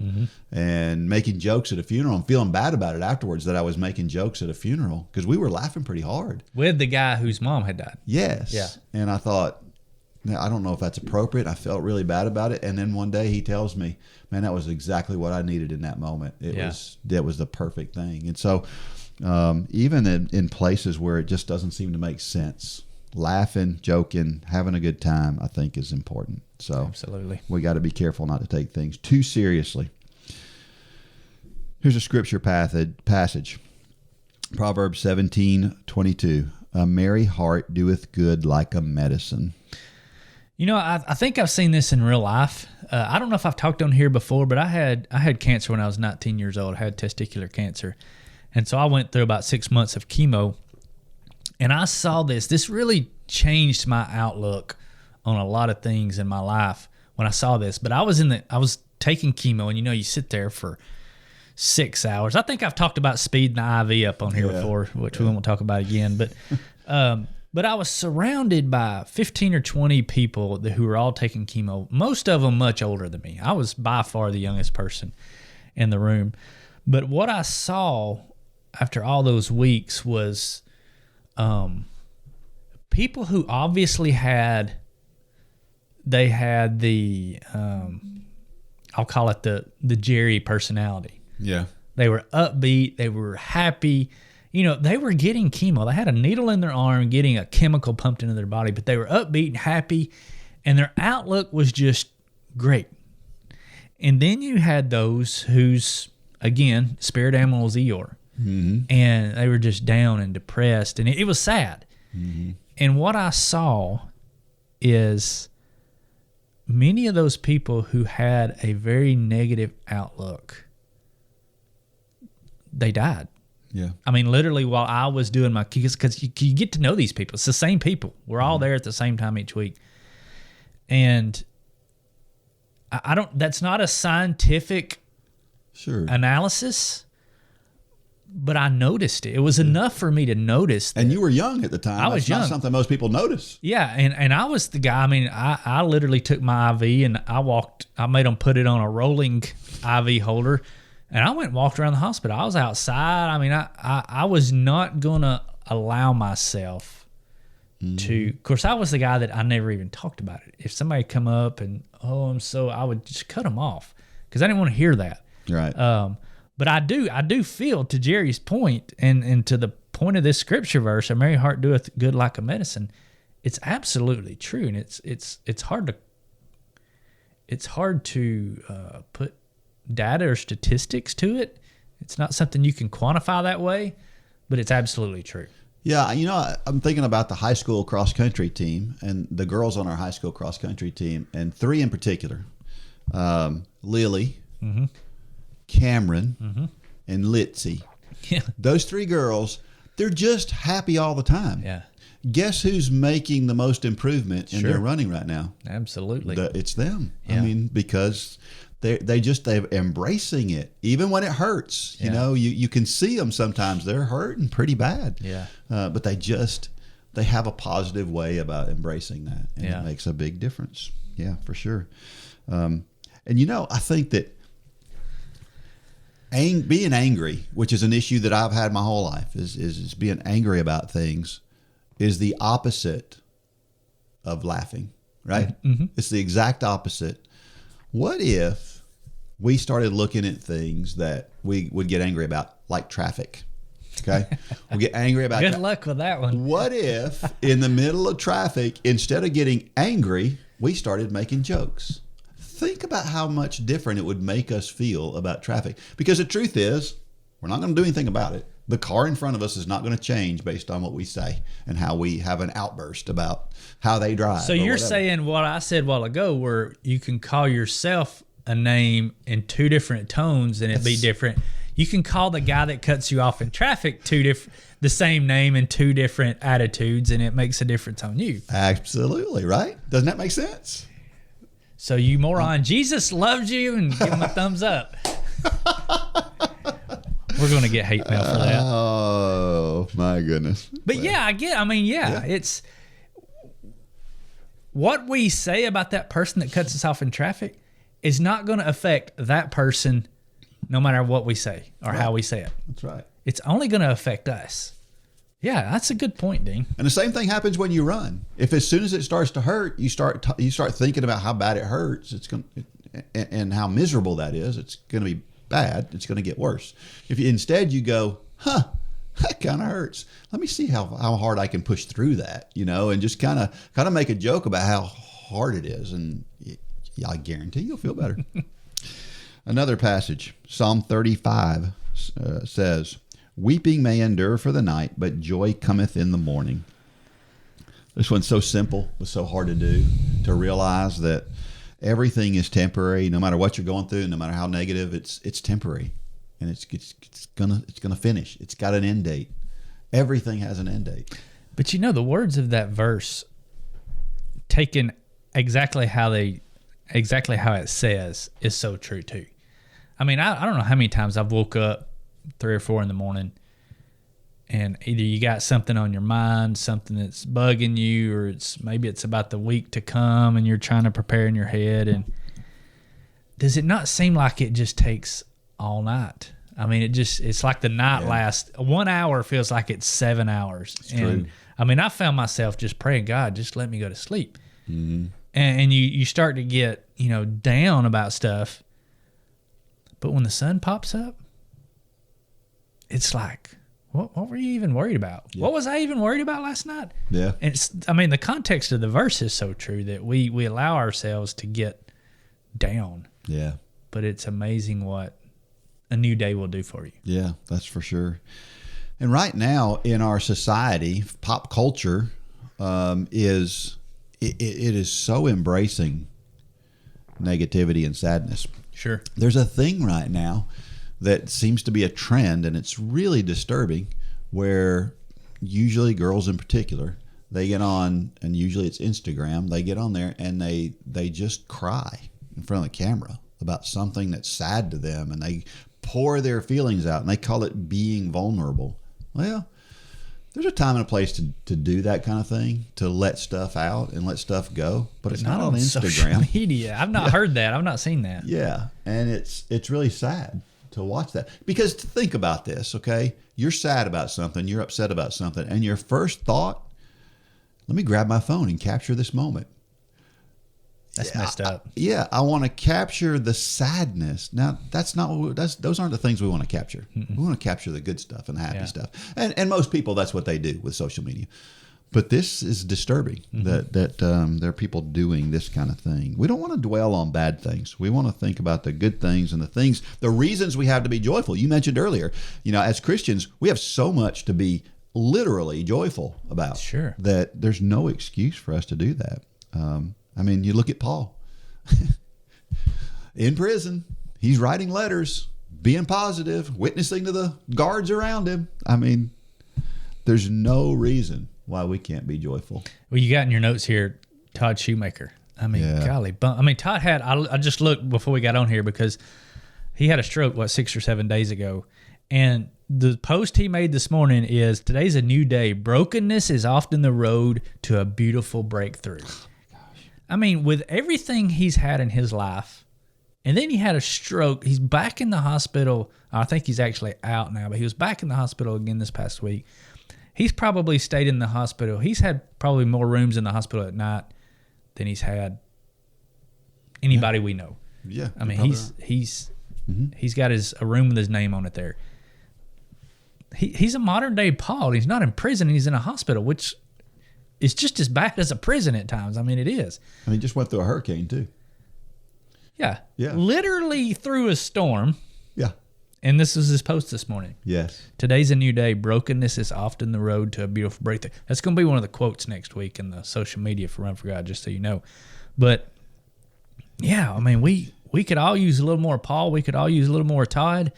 B: and making jokes at a funeral and feeling bad about it afterwards that I was making jokes at a funeral because we were laughing pretty hard.
C: With the guy whose mom had died.
B: Yes.
C: Yeah.
B: And I thought, I don't know if that's appropriate. I felt really bad about it. And then one day he tells me, man, that was exactly what I needed in that moment. That was the perfect thing. And so even in places where it just doesn't seem to make sense, laughing, joking, having a good time, I think is important. So
C: absolutely, we
B: got to be careful not to take things too seriously. Here's a scripture passage. Proverbs 17:22. A merry heart doeth good like a medicine.
C: I think I've seen this in real life. I don't know if I've talked on here before, but I had cancer when I was 19 years old. I had testicular cancer. And so I went through about 6 months of chemo. And I saw this. This really changed my outlook on a lot of things in my life when I saw this. But I was taking chemo, and you sit there for 6 hours. I think I've talked about speeding the IV up on here before, which we won't talk about again. But I was surrounded by 15 or 20 people who were all taking chemo, most of them much older than me. I was by far the youngest person in the room. But what I saw after all those weeks was people who obviously had the I'll call it the Jerry personality.
B: Yeah.
C: They were upbeat, they were happy. They were getting chemo. They had a needle in their arm getting a chemical pumped into their body, but they were upbeat and happy, and their outlook was just great. And then you had those whose again, spirit animal was Eeyore. And they were just down and depressed, and it was sad. And what I saw is many of those people who had a very negative outlook, they died.
B: Yeah.
C: I mean, literally while I was doing my, because you get to know these people. It's the same people. We're all there at the same time each week. And I don't, that's not a scientific analysis, but I noticed it. It was enough for me to notice that.
B: And you were young at the time.
C: I was young.
B: Not something most people notice.
C: Yeah, and I was the guy. I mean, I literally took my IV and I made them put it on a rolling IV holder, and I went and walked around the hospital. I was outside. I mean, I was not going to allow myself to, of course, I was the guy that I never even talked about it. If somebody come up and, I would just cut them off because I didn't want to hear that.
B: Right.
C: But I do feel, to Jerry's point and to the point of this scripture verse, a merry heart doeth good like a medicine. It's absolutely true, and it's hard to put data or statistics to it. It's not something you can quantify that way, but it's absolutely true.
B: Yeah, I'm thinking about the high school cross country team and the girls on our high school cross country team, and three in particular: Lily, Cameron, and Litzy.
C: Yeah.
B: Those three girls, they're just happy all the time.
C: Yeah.
B: Guess who's making the most improvement in their running right now?
C: Absolutely.
B: It's them.
C: Yeah.
B: I mean, because they're embracing it, even when it hurts.
C: Yeah.
B: You can see them sometimes. They're hurting pretty bad.
C: Yeah.
B: But they have a positive way about embracing that, and it makes a big difference. Yeah, for sure. And I think that being angry, which is an issue that I've had my whole life, is being angry about things, is the opposite of laughing, right? It's the exact opposite. What if we started looking at things that we would get angry about, like traffic? Okay, we get angry about.
C: Good luck with that one.
B: What if in the middle of traffic, instead of getting angry, we started making jokes? Think about how much different it would make us feel about traffic. Because the truth is, we're not going to do anything about it. The car in front of us is not going to change based on what we say and how we have an outburst about how they drive.
C: So you're saying what I said a while ago, where you can call yourself a name in two different tones and it be different. You can call the guy that cuts you off in traffic the same name in two different attitudes, and it makes a difference on you.
B: Absolutely, right? Doesn't that make sense?
C: So you moron, Jesus loves you, and give him a thumbs up. We're going to get hate mail for that.
B: Oh, my goodness.
C: But it's what we say about that person that cuts us off in traffic is not going to affect that person no matter what we say or how we say it.
B: That's right.
C: It's only going to affect us. Yeah, that's a good point, Dean.
B: And the same thing happens when you run. If as soon as it starts to hurt, you start thinking about how bad it hurts, and how miserable that is. It's going to be bad. It's going to get worse. If instead you go, that kind of hurts. Let me see how hard I can push through that, and just kind of make a joke about how hard it is, and I guarantee you'll feel better. Another passage, Psalm 35 says, "Weeping may endure for the night, but joy cometh in the morning." This one's so simple, but so hard to do, to realize that everything is temporary. No matter what you're going through, no matter how negative, it's temporary, and it's gonna finish. It's got an end date. Everything has an end date.
C: But the words of that verse, taken exactly how it says, is so true too. I mean, I don't know how many times I've woke up 3 or 4 in the morning, and either you got something on your mind, something that's bugging you, or maybe it's about the week to come and you're trying to prepare in your head. And does it not seem like it just takes all night? I mean, it's like the night lasts 1 hour, feels like it's 7 hours.
B: It's true.
C: I mean, I found myself just praying, God, just let me go to sleep.
B: Mm-hmm.
C: And you start to get, down about stuff. But when the sun pops up, it's like, what were you even worried about? Yeah. What was I even worried about last night?
B: Yeah.
C: And the context of the verse is so true that we allow ourselves to get down.
B: Yeah.
C: But it's amazing what a new day will do for you.
B: Yeah, that's for sure. And right now in our society, pop culture is so embracing negativity and sadness.
C: Sure.
B: There's a thing right now that seems to be a trend, and it's really disturbing, where usually girls in particular, they get on, and usually it's Instagram, they get on there and they just cry in front of the camera about something that's sad to them, and they pour their feelings out, and they call it being vulnerable. Well, there's a time and a place to do that kind of thing, to let stuff out and let stuff go, but it's not on Instagram.
C: Social media. I've not heard that. I've not seen that.
B: Yeah, and it's really sad to watch that, because think about this, okay? You're sad about something, you're upset about something, and your first thought, let me grab my phone and capture this moment.
C: That's messed up.
B: I want to capture the sadness. Now, those aren't the things we want to capture.
C: Mm-mm.
B: We want to capture the good stuff and the happy stuff. And most people, that's what they do with social media. But this is disturbing, that there are people doing this kind of thing. We don't want to dwell on bad things. We want to think about the good things and the reasons we have to be joyful. You mentioned earlier, as Christians, we have so much to be literally joyful about.
C: Sure.
B: That there's no excuse for us to do that. You look at Paul in prison. He's writing letters, being positive, witnessing to the guards around him. There's no reason why we can't be joyful.
C: Well, you got in your notes here, Todd Shoemaker. Golly. Todd had, I just looked before we got on here because he had a stroke, 6 or 7 days ago. And the post he made this morning is, today's a new day. Brokenness is often the road to a beautiful breakthrough. With everything he's had in his life, and then he had a stroke. He's back in the hospital. I think he's actually out now, but he was back in the hospital again this past week. He's probably stayed in the hospital. He's had probably more rooms in the hospital at night than he's had anybody we know.
B: Yeah.
C: He's got a room with his name on it there. He's a modern day Paul. He's not in prison. He's in a hospital, which is just as bad as a prison at times. It is.
B: And he just went through a hurricane too.
C: Yeah.
B: Yeah.
C: Literally through a storm.
B: Yeah.
C: And this was his post this morning.
B: Yes.
C: Today's a new day. Brokenness is often the road to a beautiful breakthrough. That's going to be one of the quotes next week in the social media for Run for God, just so you know. But yeah, we could all use a little more Paul. We could all use a little more Todd.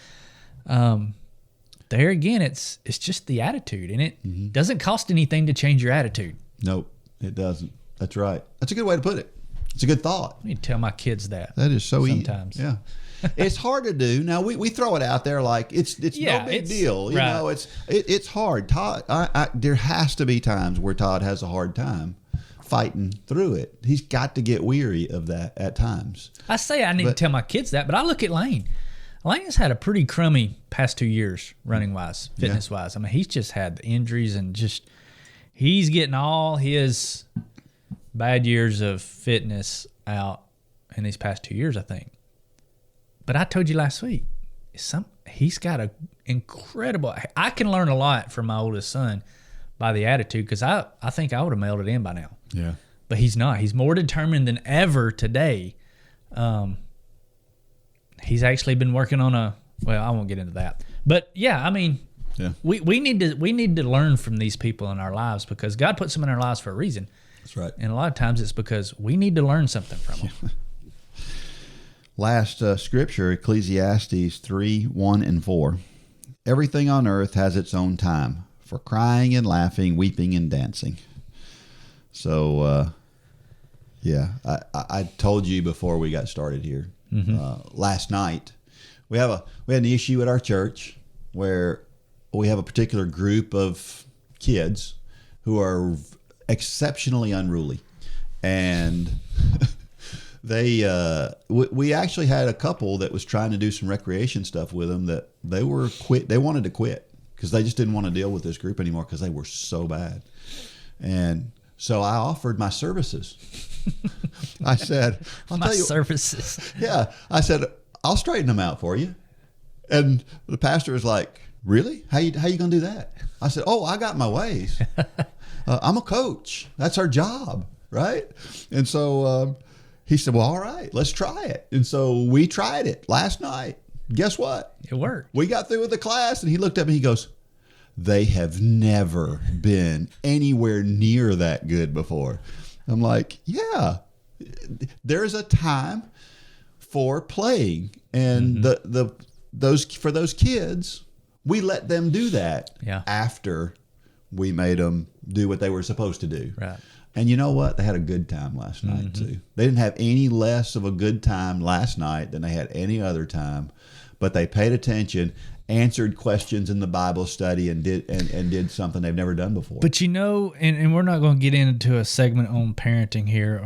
C: There again, it's just the attitude, and it doesn't cost anything to change your attitude.
B: Nope, it doesn't. That's right. That's a good way to put it. It's a good thought.
C: I need to tell my kids that.
B: That is so easy.
C: Sometimes.
B: Yeah. It's hard to do. Now we throw it out there like it's no big deal. You know, it's hard. Todd, there has to be times where Todd has a hard time fighting through it. He's got to get weary of that at times.
C: I say I need to tell my kids that, but I look at Lane. Lane has had a pretty crummy past 2 years running wise, fitness wise. He's just had the injuries and he's getting all his bad years of fitness out in these past 2 years, I think. But I told you last week, he's got an incredible. I can learn a lot from my oldest son by the attitude, because I think I would have mailed it in by now.
B: Yeah.
C: But he's not. He's more determined than ever today. He's actually been working on I won't get into that. But yeah, we need to learn from these people in our lives, because God puts them in our lives for a reason.
B: That's right.
C: And a lot of times it's because we need to learn something from them.
B: Last scripture, Ecclesiastes 3:1-4. Everything on earth has its own time, for crying and laughing, weeping and dancing. So, I told you before we got started here, last night, we had an issue at our church where we have a particular group of kids who are exceptionally unruly. And we actually had a couple that was trying to do some recreation stuff with them that they wanted to quit because they just didn't want to deal with this group anymore because they were so bad. And so I offered my services. I said,
C: services.
B: Yeah. I said, I'll straighten them out for you. And the pastor was like, really? How you going to do that? I said, I got my ways. I'm a coach. That's our job. Right. And so, he said, well, all right, let's try it. And so we tried it last night. guess what?
C: It worked.
B: We got through with the class, and he looked at me, he goes, they have never been anywhere near that good before. I'm like, yeah, there's a time for playing, and for those kids, we let them do that after we made them do what they were supposed to do.
C: Right.
B: And you know what? They had a good time last night too. They didn't have any less of a good time last night than they had any other time, but they paid attention, answered questions in the Bible study, and did something they've never done before.
C: But and we're not going to get into a segment on parenting here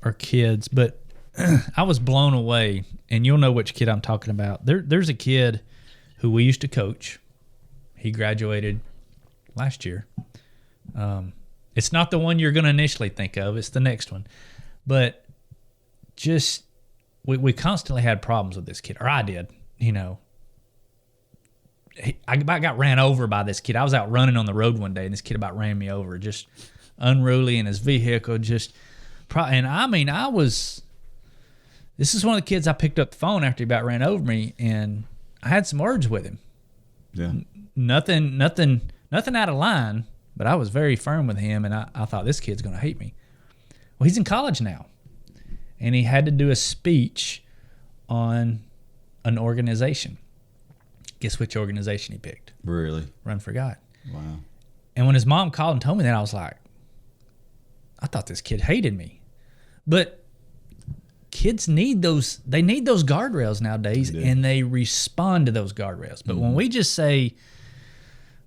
C: or kids, but I was blown away, and you'll know which kid I'm talking about. There's a kid who we used to coach. He graduated last year. It's not the one you're going to initially think of. It's the next one. But just we constantly had problems with this kid, or I did. I about got ran over by this kid. I was out running on the road one day, and this kid about ran me over, just unruly in his vehicle. This is one of the kids I picked up the phone after he about ran over me, and I had some words with him.
B: Yeah.
C: Nothing out of line, but I was very firm with him, and I thought, this kid's going to hate me. Well, he's in college now, and he had to do a speech on an organization. Guess which organization he picked?
B: Really?
C: Run for God.
B: Wow.
C: And when his mom called and told me that, I was like, I thought this kid hated me. But kids need those guardrails nowadays, and they respond to those guardrails. But when we just say,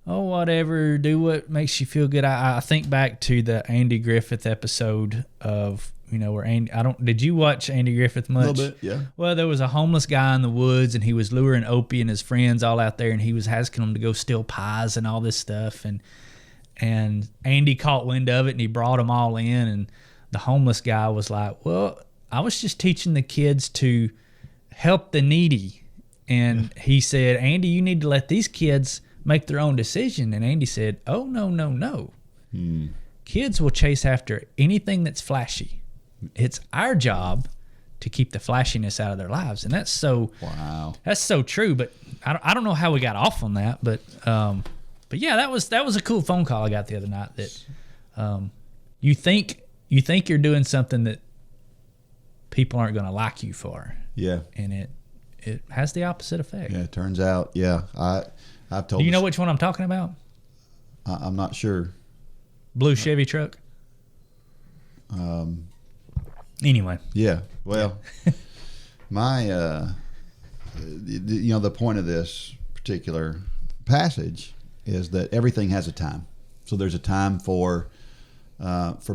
C: oh, whatever, do what makes you feel good. I think back to the Andy Griffith episode of, where did you watch Andy Griffith much?
B: A little bit, yeah.
C: Well, there was a homeless guy in the woods, and he was luring Opie and his friends all out there, and he was asking them to go steal pies and all this stuff. And Andy caught wind of it, and he brought them all in, and the homeless guy was like, well, I was just teaching the kids to help the needy. And he said, Andy, you need to let these kids make their own decision. And Andy said, oh, no. Kids will chase after anything that's flashy. It's our job to keep the flashiness out of their lives. And that's so true. But I don't know how we got off on that. But yeah, that was a cool phone call I got the other night, that you think you're doing something that people aren't going to like you for.
B: Yeah.
C: And it has the opposite effect.
B: Yeah, it turns out, I've told
C: Do you know which one I'm talking about?
B: I'm not sure.
C: Blue Chevy truck? Anyway.
B: Yeah. Well, the point of this particular passage is that everything has a time. So there's a time for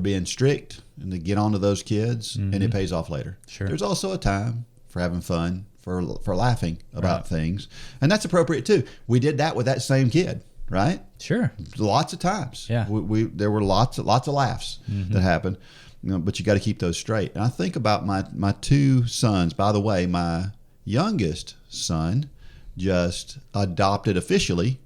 B: being strict and to get onto those kids, and it pays off later.
C: Sure.
B: There's also a time for having fun, for laughing about things, and that's appropriate too. We did that with that same kid, right?
C: Sure.
B: Lots of times.
C: Yeah.
B: There were lots of laughs that happened, but you got to keep those straight. And I think about my two sons. By the way, my youngest son just adopted officially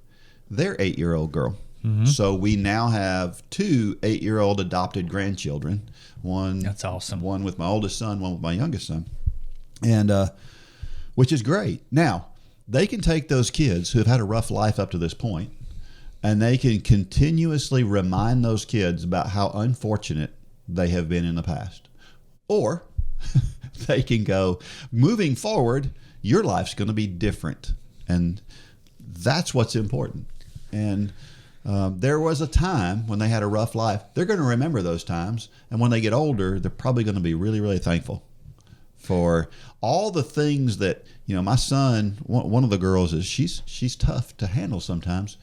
B: their 8-year-old girl. So we now have 2 8-year-old adopted grandchildren. That's awesome. One with my oldest son, one with my youngest son, and which is great. Now they can take those kids who have had a rough life up to this point, and they can continuously remind those kids about how unfortunate they have been in the past, or they can go, moving forward, your life's going to be different, and that's what's important. And there was a time when they had a rough life. They're going to remember those times. And when they get older, they're probably going to be really, really thankful for all the things that, my son, one of the girls she's tough to handle sometimes.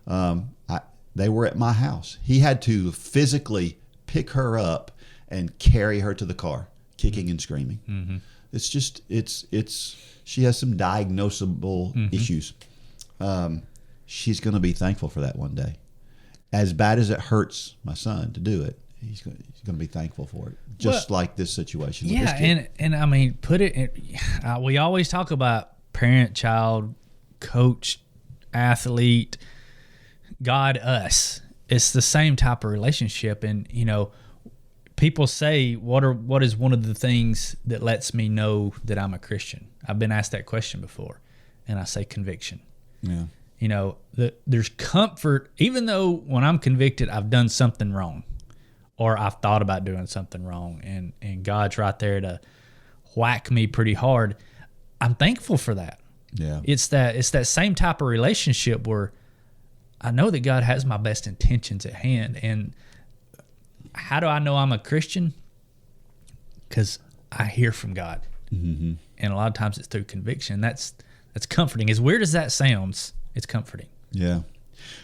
B: They were at my house. He had to physically pick her up and carry her to the car, kicking and screaming. It's just, she has some diagnosable issues. She's going to be thankful for that one day. As bad as it hurts my son to do it, he's going to be thankful for it. Just like this situation. With this kid.
C: and I mean, we always talk about parent, child, coach, athlete, God, us. It's the same type of relationship. And, people say, what is one of the things that lets me know that I'm a Christian? I've been asked that question before. and I say conviction.
B: Yeah.
C: You know, there's comfort, even though when I'm convicted, I've done something wrong or I've thought about doing something wrong, and God's right there to whack me pretty hard. I'm thankful for that.
B: Yeah.
C: It's that same type of relationship where I know that God has my best intentions at hand. And how do I know I'm a Christian? Because I hear from God. Mm-hmm. And a lot of times it's through conviction. That's comforting. As weird as that sounds, it's comforting.
B: Yeah.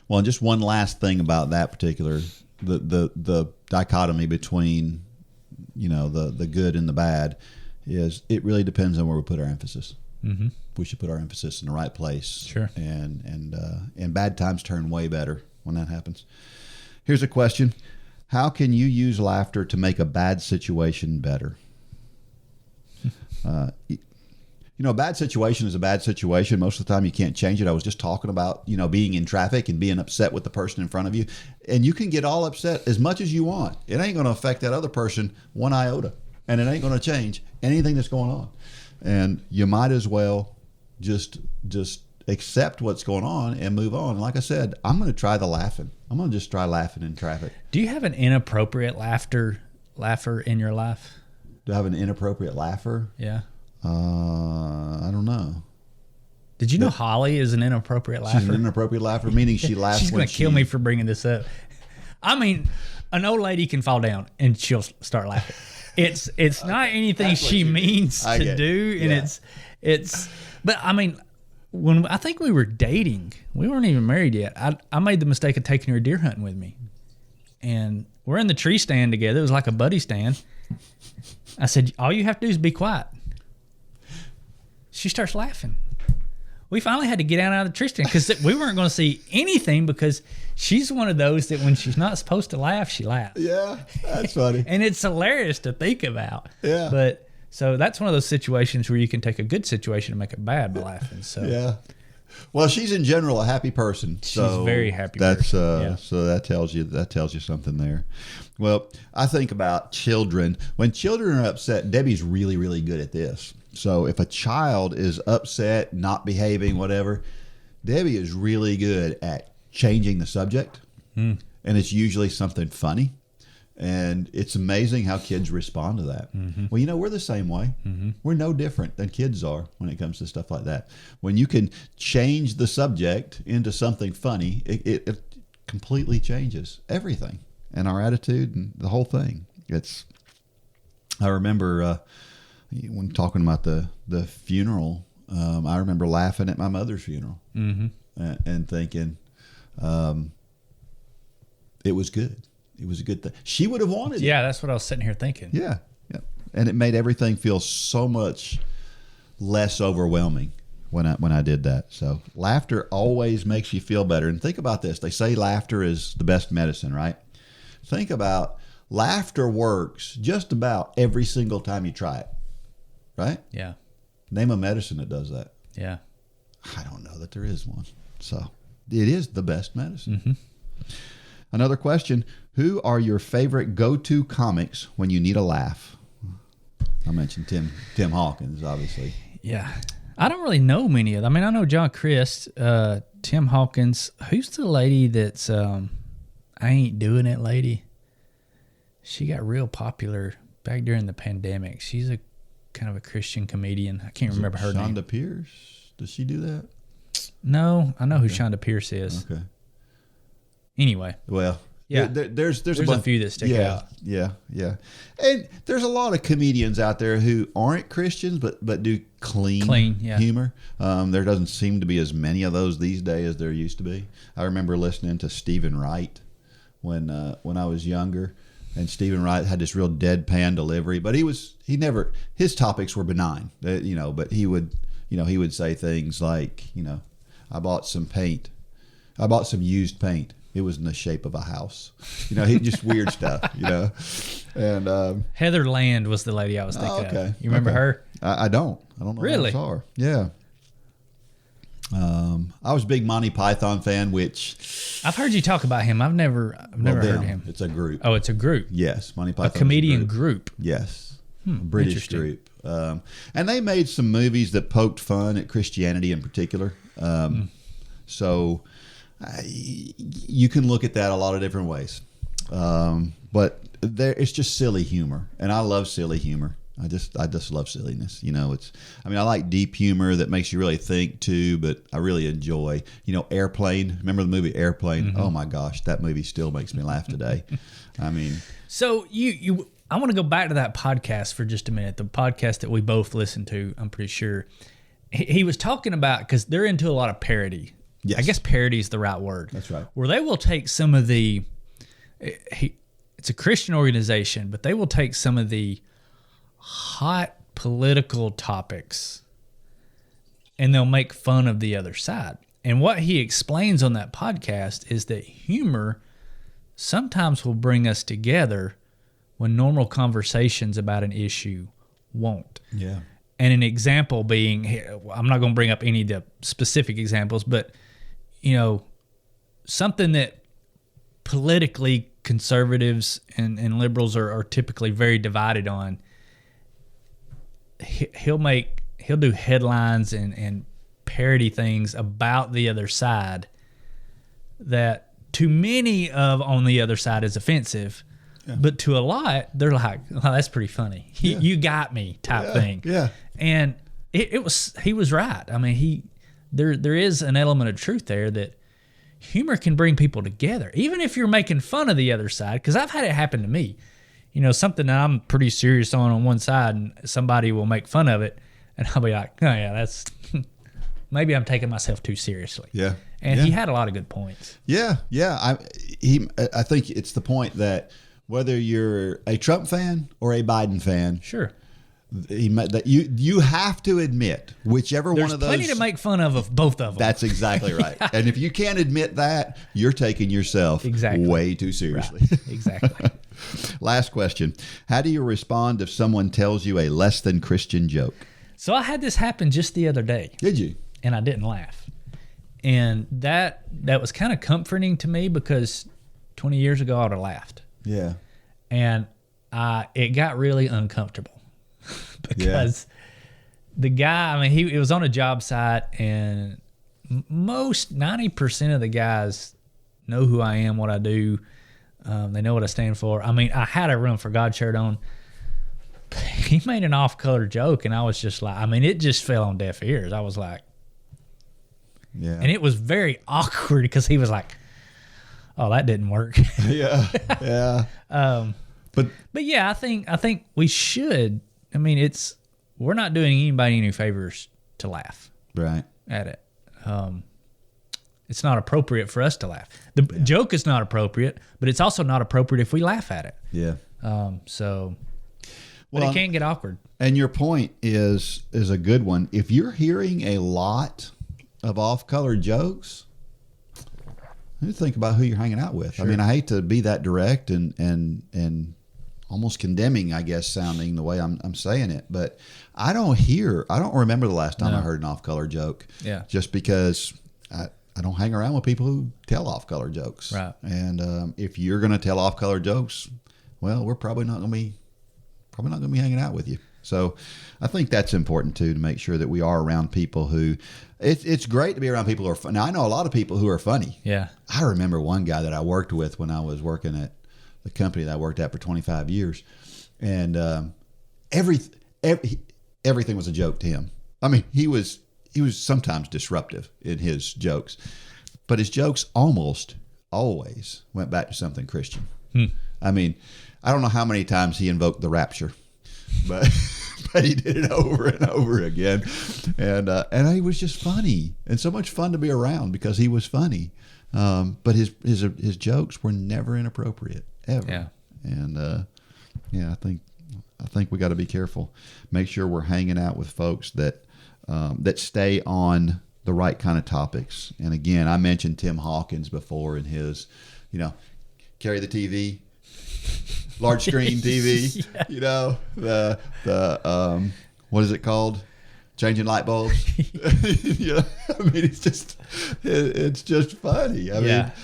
B: Well, and just one last thing about that particular, the dichotomy between, you know, the good and the bad is it really depends on where we put our emphasis. Mm-hmm. We should put our emphasis in the right place.
C: Sure.
B: And bad times turn way better when that happens. Here's a question. How can you use laughter to make a bad situation better? You know, a bad situation is a bad situation. Most of the time you can't change it. I was just talking about, you know, being in traffic and being upset with the person in front of you. And you can get all upset as much as you want. It ain't going to affect that other person one iota. And it ain't going to change anything that's going on. And you might as well just accept what's going on and move on. And like I said, I'm going to try the laughing. I'm going to just try laughing in traffic.
C: Do you have an inappropriate laugher in your life?
B: Do I have an inappropriate laugher?
C: Yeah.
B: I don't know.
C: Did you know Holly is an inappropriate laugher?
B: She's an inappropriate laugher, meaning she laughs.
C: She's going to kill me for bringing this up. I mean, an old lady can fall down and she'll start laughing. It's not anything she means to do, and it's. But I mean, when I think we were dating, we weren't even married yet. I made the mistake of taking her deer hunting with me, and we're in the tree stand together. It was like a buddy stand. I said, all you have to do is be quiet. She starts laughing. We finally had to get out of the tree stand because we weren't going to see anything because she's one of those that when she's not supposed to laugh, she laughs.
B: Yeah, that's funny.
C: And it's hilarious to think about.
B: Yeah.
C: But so that's one of those situations where you can take a good situation and make it bad by laughing. So
B: yeah. Well, she's in general a happy person.
C: She's
B: so
C: a very happy
B: that's,
C: person.
B: So that tells you something there. Well, I think about children. When children are upset, Debbie's really, really good at this. So if a child is upset, not behaving, whatever, Debbie is really good at changing the subject. And it's usually something funny. And it's amazing how kids respond to that. Mm-hmm. Well, you know, we're the same way. Mm-hmm. We're no different than kids are when it comes to stuff like that. When you can change the subject into something funny, it completely changes everything and our attitude and the whole thing. I remember when talking about the funeral, I remember laughing at my mother's funeral and thinking it was good. It was a good thing. She would have wanted it.
C: Yeah, that's what I was sitting here thinking.
B: Yeah. And it made everything feel so much less overwhelming when I did that. So laughter always makes you feel better. And think about this. They say laughter is the best medicine, right? Think about laughter works just about every single time you try it, right?
C: Yeah.
B: Name a medicine that does that.
C: Yeah.
B: I don't know that there is one. So it is the best medicine.
C: Mm-hmm.
B: Another question, who are your favorite go-to comics when you need a laugh? I mentioned Tim Hawkins, obviously.
C: Yeah. I don't really know many of them. I mean, I know John Crist, Tim Hawkins. Who's the lady that's I Ain't Doing It lady? She got real popular back during the pandemic. She's a kind of a Christian comedian. I can't remember her name.
B: Shonda Pierce? Does she do that?
C: No, I know who Shonda Pierce is.
B: Okay.
C: Anyway.
B: Well,
C: yeah.
B: There's
C: a few that stick out.
B: Yeah. And there's a lot of comedians out there who aren't Christians but do clean humor. There doesn't seem to be as many of those these days as there used to be. I remember listening to Stephen Wright when I was younger, and Stephen Wright had this real deadpan delivery, but his topics were benign, but he would say things like, I bought some used paint. It was in the shape of a house. He just weird stuff, And
C: Heather Land was the lady I was thinking
B: of.
C: You remember her?
B: I don't know.
C: Really?
B: Her. Yeah. I was a big Monty Python fan, which
C: I've heard you talk about him. I've never heard him.
B: It's a group.
C: Oh, it's a group.
B: Yes, Monty Python.
C: A comedian group.
B: Yes. British group. And they made some movies that poked fun at Christianity in particular. So you can look at that a lot of different ways. But it's just silly humor, and I love silly humor. I just love silliness. I like deep humor that makes you really think too, but I really enjoy, Airplane. Remember the movie Airplane? Mm-hmm. Oh my gosh, that movie still makes me laugh today.
C: So I want to go back to that podcast for just a minute. The podcast that we both listened to, I'm pretty sure. He was talking about, because they're into a lot of parody. Yes. I guess parody is the right word.
B: That's right.
C: Where they will take some of the, it's a Christian organization, but they will take some of the hot political topics and they'll make fun of the other side. And what he explains on that podcast is that humor sometimes will bring us together when normal conversations about an issue won't.
B: Yeah.
C: And an example being, I'm not going to bring up any of the specific examples, but, something that politically conservatives and liberals are typically very divided on, he'll do headlines and parody things about the other side that to many on the other side is offensive. Yeah. But to a lot, they're like, "Oh, that's pretty funny. You got me," type thing.
B: Yeah.
C: And he was right. There is an element of truth there that humor can bring people together, even if you're making fun of the other side. Because I've had it happen to me. Something that I'm pretty serious on one side, and somebody will make fun of it, and I'll be like, "Oh yeah, that's maybe I'm taking myself too seriously."
B: Yeah.
C: And he had a lot of good points.
B: Yeah. I think it's the point that whether you're a Trump fan or a Biden fan,
C: sure,
B: that you have to admit whichever
C: There's
B: one of those.
C: There's plenty to make fun of both of them.
B: That's exactly right. And if you can't admit that, you're taking yourself way too seriously.
C: Right. Exactly.
B: Last question. How do you respond if someone tells you a less than Christian joke?
C: So I had this happen just the other day.
B: Did you?
C: And I didn't laugh. And that was kind of comforting to me, because 20 years ago I would have laughed.
B: Yeah.
C: And it got really uncomfortable because the guy, it was on a job site, and 90% of the guys know who I am, what I do. They know what I stand for. I had a Run for God shirt on. He made an off-color joke, and I was just like, it just fell on deaf ears. I was like,
B: yeah.
C: And it was very awkward because he was like, "Oh, that didn't work."
B: Yeah. But
C: yeah, I think we should. We're not doing anybody any favors to laugh
B: right
C: at it. It's not appropriate for us to laugh. The joke is not appropriate, but it's also not appropriate if we laugh at it.
B: Yeah.
C: But it can get awkward.
B: And your point is a good one. If you're hearing a lot of off-color jokes, you think about who you're hanging out with.
C: Sure.
B: I hate to be that direct and almost condemning, I guess, sounding the way I'm saying it, but I don't remember the last time I heard an off-color joke.
C: Yeah.
B: Just because I don't hang around with people who tell off-color jokes.
C: Right.
B: And if you're going to tell off-color jokes, well, we're probably not going to be hanging out with you. So I think that's important too, to make sure that we are around people who. It's great to be around people who are funny. Now, I know a lot of people who are funny.
C: Yeah.
B: I remember one guy that I worked with when I was working at the company that I worked at for 25 years, and everything was a joke to him. He was sometimes disruptive in his jokes, but his jokes almost always went back to something Christian. I don't know how many times he invoked the rapture, but he did it over and over again, and he was just funny and so much fun to be around because he was funny. But his jokes were never inappropriate ever.
C: Yeah.
B: And I think we got to be careful. Make sure we're hanging out with folks that stay on the right kind of topics. And again, I mentioned Tim Hawkins before in his, carry the TV, large screen TV.
C: Yeah.
B: The what is it called? Changing light bulbs. It's just funny.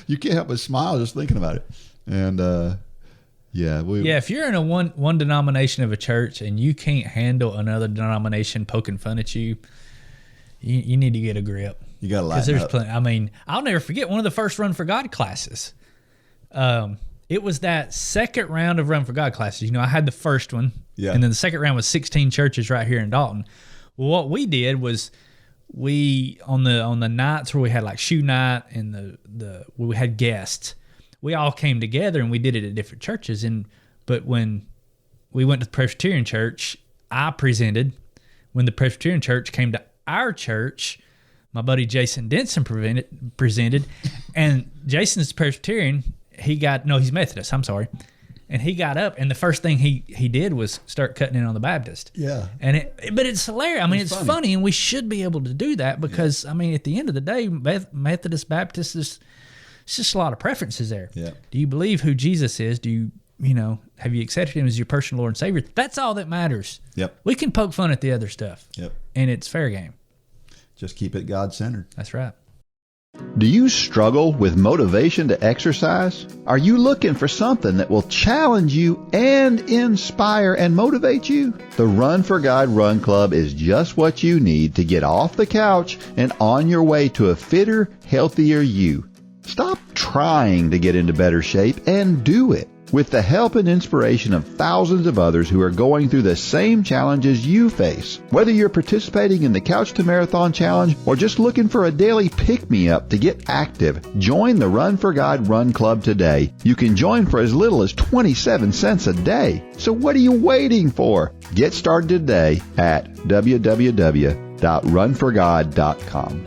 B: You can't help but smile just thinking about it. And Yeah.
C: If you're in a one denomination of a church and you can't handle another denomination poking fun at you, you need to get a grip.
B: You got to lighten up.
C: Plenty. I mean, I'll never forget one of the first Run for God classes. It was that second round of Run for God classes. You know, I had the first one, and then the second round was 16 churches right here in Dalton. Well, what we did was we on the nights where we had like shoe night and where we had guests, we all came together and we did it at different churches. But when we went to the Presbyterian church, I presented. When the Presbyterian church came to our church, my buddy Jason Denson presented, and Jason's Presbyterian. He's Methodist. I'm sorry. And he got up, and the first thing he did was start cutting in on the Baptist.
B: Yeah.
C: But it's hilarious. I mean, it's funny, and we should be able to do that because, I mean, at the end of the day, Methodist, Baptist, it's just a lot of preferences there.
B: Yeah.
C: Do you believe who Jesus is? Do you have you accepted him as your personal Lord and Savior? That's all that matters.
B: Yep.
C: We can poke fun at the other stuff.
B: Yep.
C: And it's fair game.
B: Just keep it God-centered.
C: That's right.
B: Do you struggle with motivation to exercise? Are you looking for something that will challenge you and inspire and motivate you? The Run for God Run Club is just what you need to get off the couch and on your way to a fitter, healthier you. Stop trying to get into better shape and do it. With the help and inspiration of thousands of others who are going through the same challenges you face. Whether you're participating in the Couch to Marathon Challenge or just looking for a daily pick-me-up to get active, join the Run for God Run Club today. You can join for as little as 27 cents a day. So what are you waiting for? Get started today at www.runforgod.com.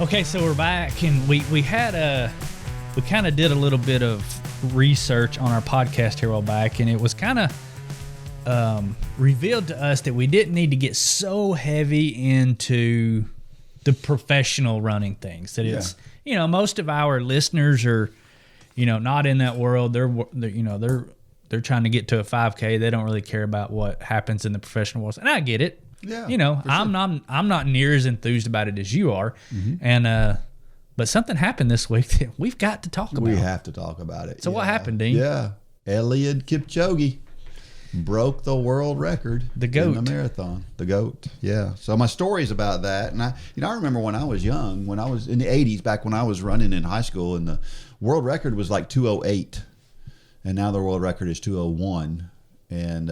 C: Okay, so we're back, and we kind of did a little bit of research on our podcast here a while back, and it was kind of revealed to us that we didn't need to get so heavy into the professional running things. That it's most of our listeners are not in that world. They're trying to get to a 5K. They don't really care about what happens in the professional world, and I get it.
B: Yeah,
C: I'm not near as enthused about it as you are, and but something happened this week that we've got to talk about.
B: We have to talk about it.
C: So what happened, Dean?
B: Yeah, Eliud Kipchoge broke the world record.
C: The GOAT.
B: In the marathon. The GOAT. Yeah. So my story's about that, and I remember when I was young, when I was in the '80s, back when I was running in high school, and the world record was like 2:08, and now the world record is 2:01, and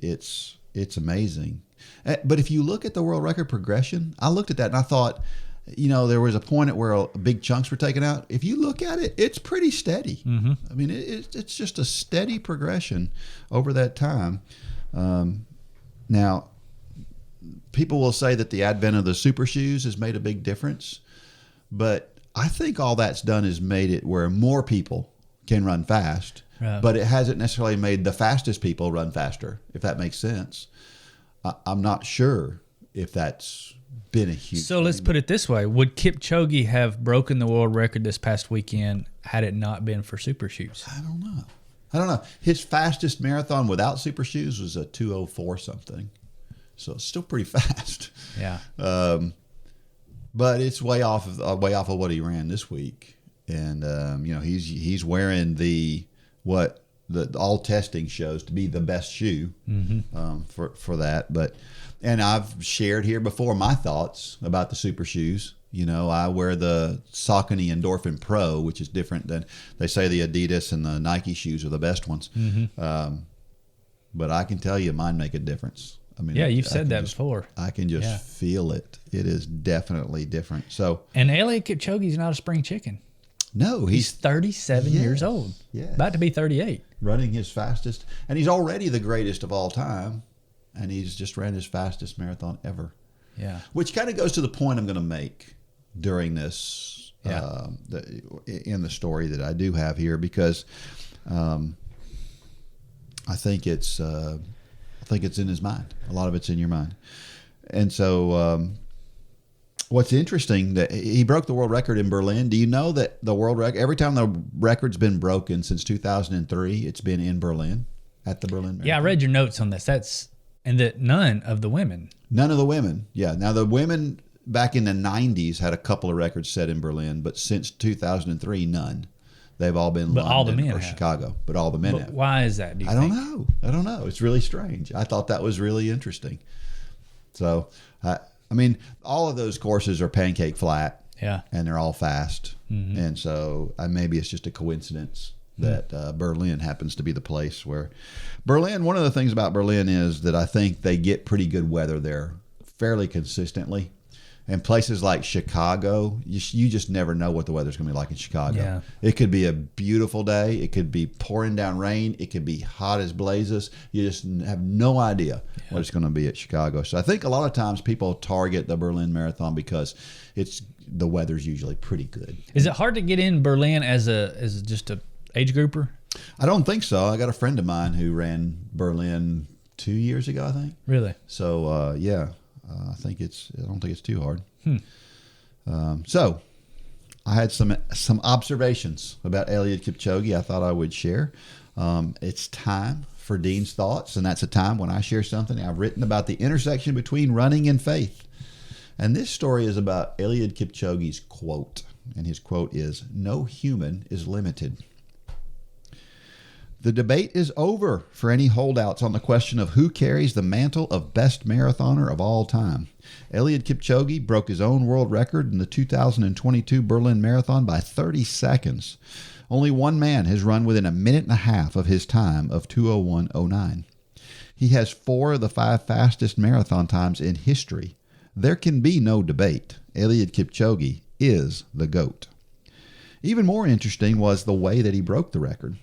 B: it's amazing. But if you look at the world record progression, I looked at that and I thought, there was a point at where big chunks were taken out. If you look at it, it's pretty steady. Mm-hmm. I mean, it's just a steady progression over that time. Now, people will say that the advent of the super shoes has made a big difference, but I think all that's done is made it where more people can run fast, right. But it hasn't necessarily made the fastest people run faster, if that makes sense. I'm not sure if that's been a huge
C: So let's put it this way. Would Kipchoge have broken the world record this past weekend had it not been for super shoes?
B: I don't know. His fastest marathon without super shoes was a 2:04 something. So it's still pretty fast.
C: Yeah.
B: But it's way off of what he ran this week. And he's wearing what all testing shows to be the best shoe for that. And I've shared here before my thoughts about the super shoes. I wear the Saucony Endorphin Pro, which is different than they say the Adidas and the Nike shoes are the best ones. Mm-hmm. But I can tell you mine make a difference. I mean,
C: you've said that before.
B: I can just feel it. It is definitely different. So,
C: and Eliud Kipchoge's not a spring chicken.
B: No,
C: he's 37 years old.
B: Yeah,
C: about to be 38.
B: Running his fastest, and he's already the greatest of all time, and he's just ran his fastest marathon ever.
C: Yeah,
B: which kind of goes to the point I'm going to make during this in the story that I do have here, because I think it's in his mind. A lot of it's in your mind, and so. What's interesting, that he broke the world record in Berlin. Do you know that the world record, every time the record's been broken since 2003, it's been in Berlin, at the Berlin Marathon?
C: Yeah, I read your notes on this. And that none of the women.
B: None of the women. Yeah. Now the women back in the 90s had a couple of records set in Berlin, but since 2003, none. They've all been
C: But all the
B: London
C: men
B: or
C: have.
B: Chicago, but all the men
C: But
B: have.
C: why is that? Do you
B: I
C: think?
B: don't know. It's really strange. I thought that was really interesting. So, I mean, all of those courses are pancake flat.
C: Yeah.
B: And they're all fast. Mm-hmm. And so maybe it's just a coincidence that Berlin happens to be the place where Berlin. One of the things about Berlin is that I think they get pretty good weather there fairly consistently. And places like Chicago, you just never know what the weather's going to be like in Chicago.
C: Yeah.
B: It could be a beautiful day. It could be pouring down rain. It could be hot as blazes. You just have no idea what it's going to be at Chicago. So I think a lot of times people target the Berlin Marathon because the weather's usually pretty good.
C: Is it hard to get in Berlin as just a age grouper?
B: I don't think so. I got a friend of mine who ran Berlin 2 years ago, I think.
C: Really?
B: So yeah. I don't think it's too hard. So I had some observations about Eliud Kipchoge I thought I would share. It's time for Dean's Thoughts, and that's a time when I share something I've written about the intersection between running and faith. And this story is about Eliud Kipchoge's quote, and his quote is, "No human is limited." The debate is over for any holdouts on the question of who carries the mantle of best marathoner of all time. Eliud Kipchoge broke his own world record in the 2022 Berlin Marathon by 30 seconds. Only one man has run within a minute and a half of his time of 2:01:09. He has 4 of the 5 fastest marathon times in history. There can be no debate. Eliud Kipchoge is the GOAT. Even more interesting was the way that he broke the record.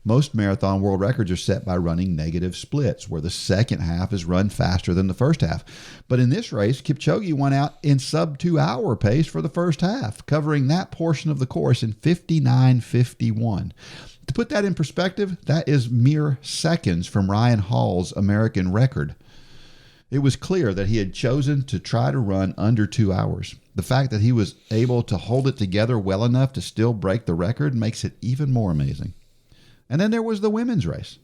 B: Most marathon world records are set by running negative splits, where the second half is run faster than the first half. But in this race, Kipchoge went out in sub-2-hour pace for the first half, covering that portion of the course in 59:51. To put that in perspective, that is mere seconds from Ryan Hall's American record. It was clear that he had chosen to try to run under 2 hours. The fact that he was able to hold it together well enough to still break the record makes it even more amazing. And then there was the women's race.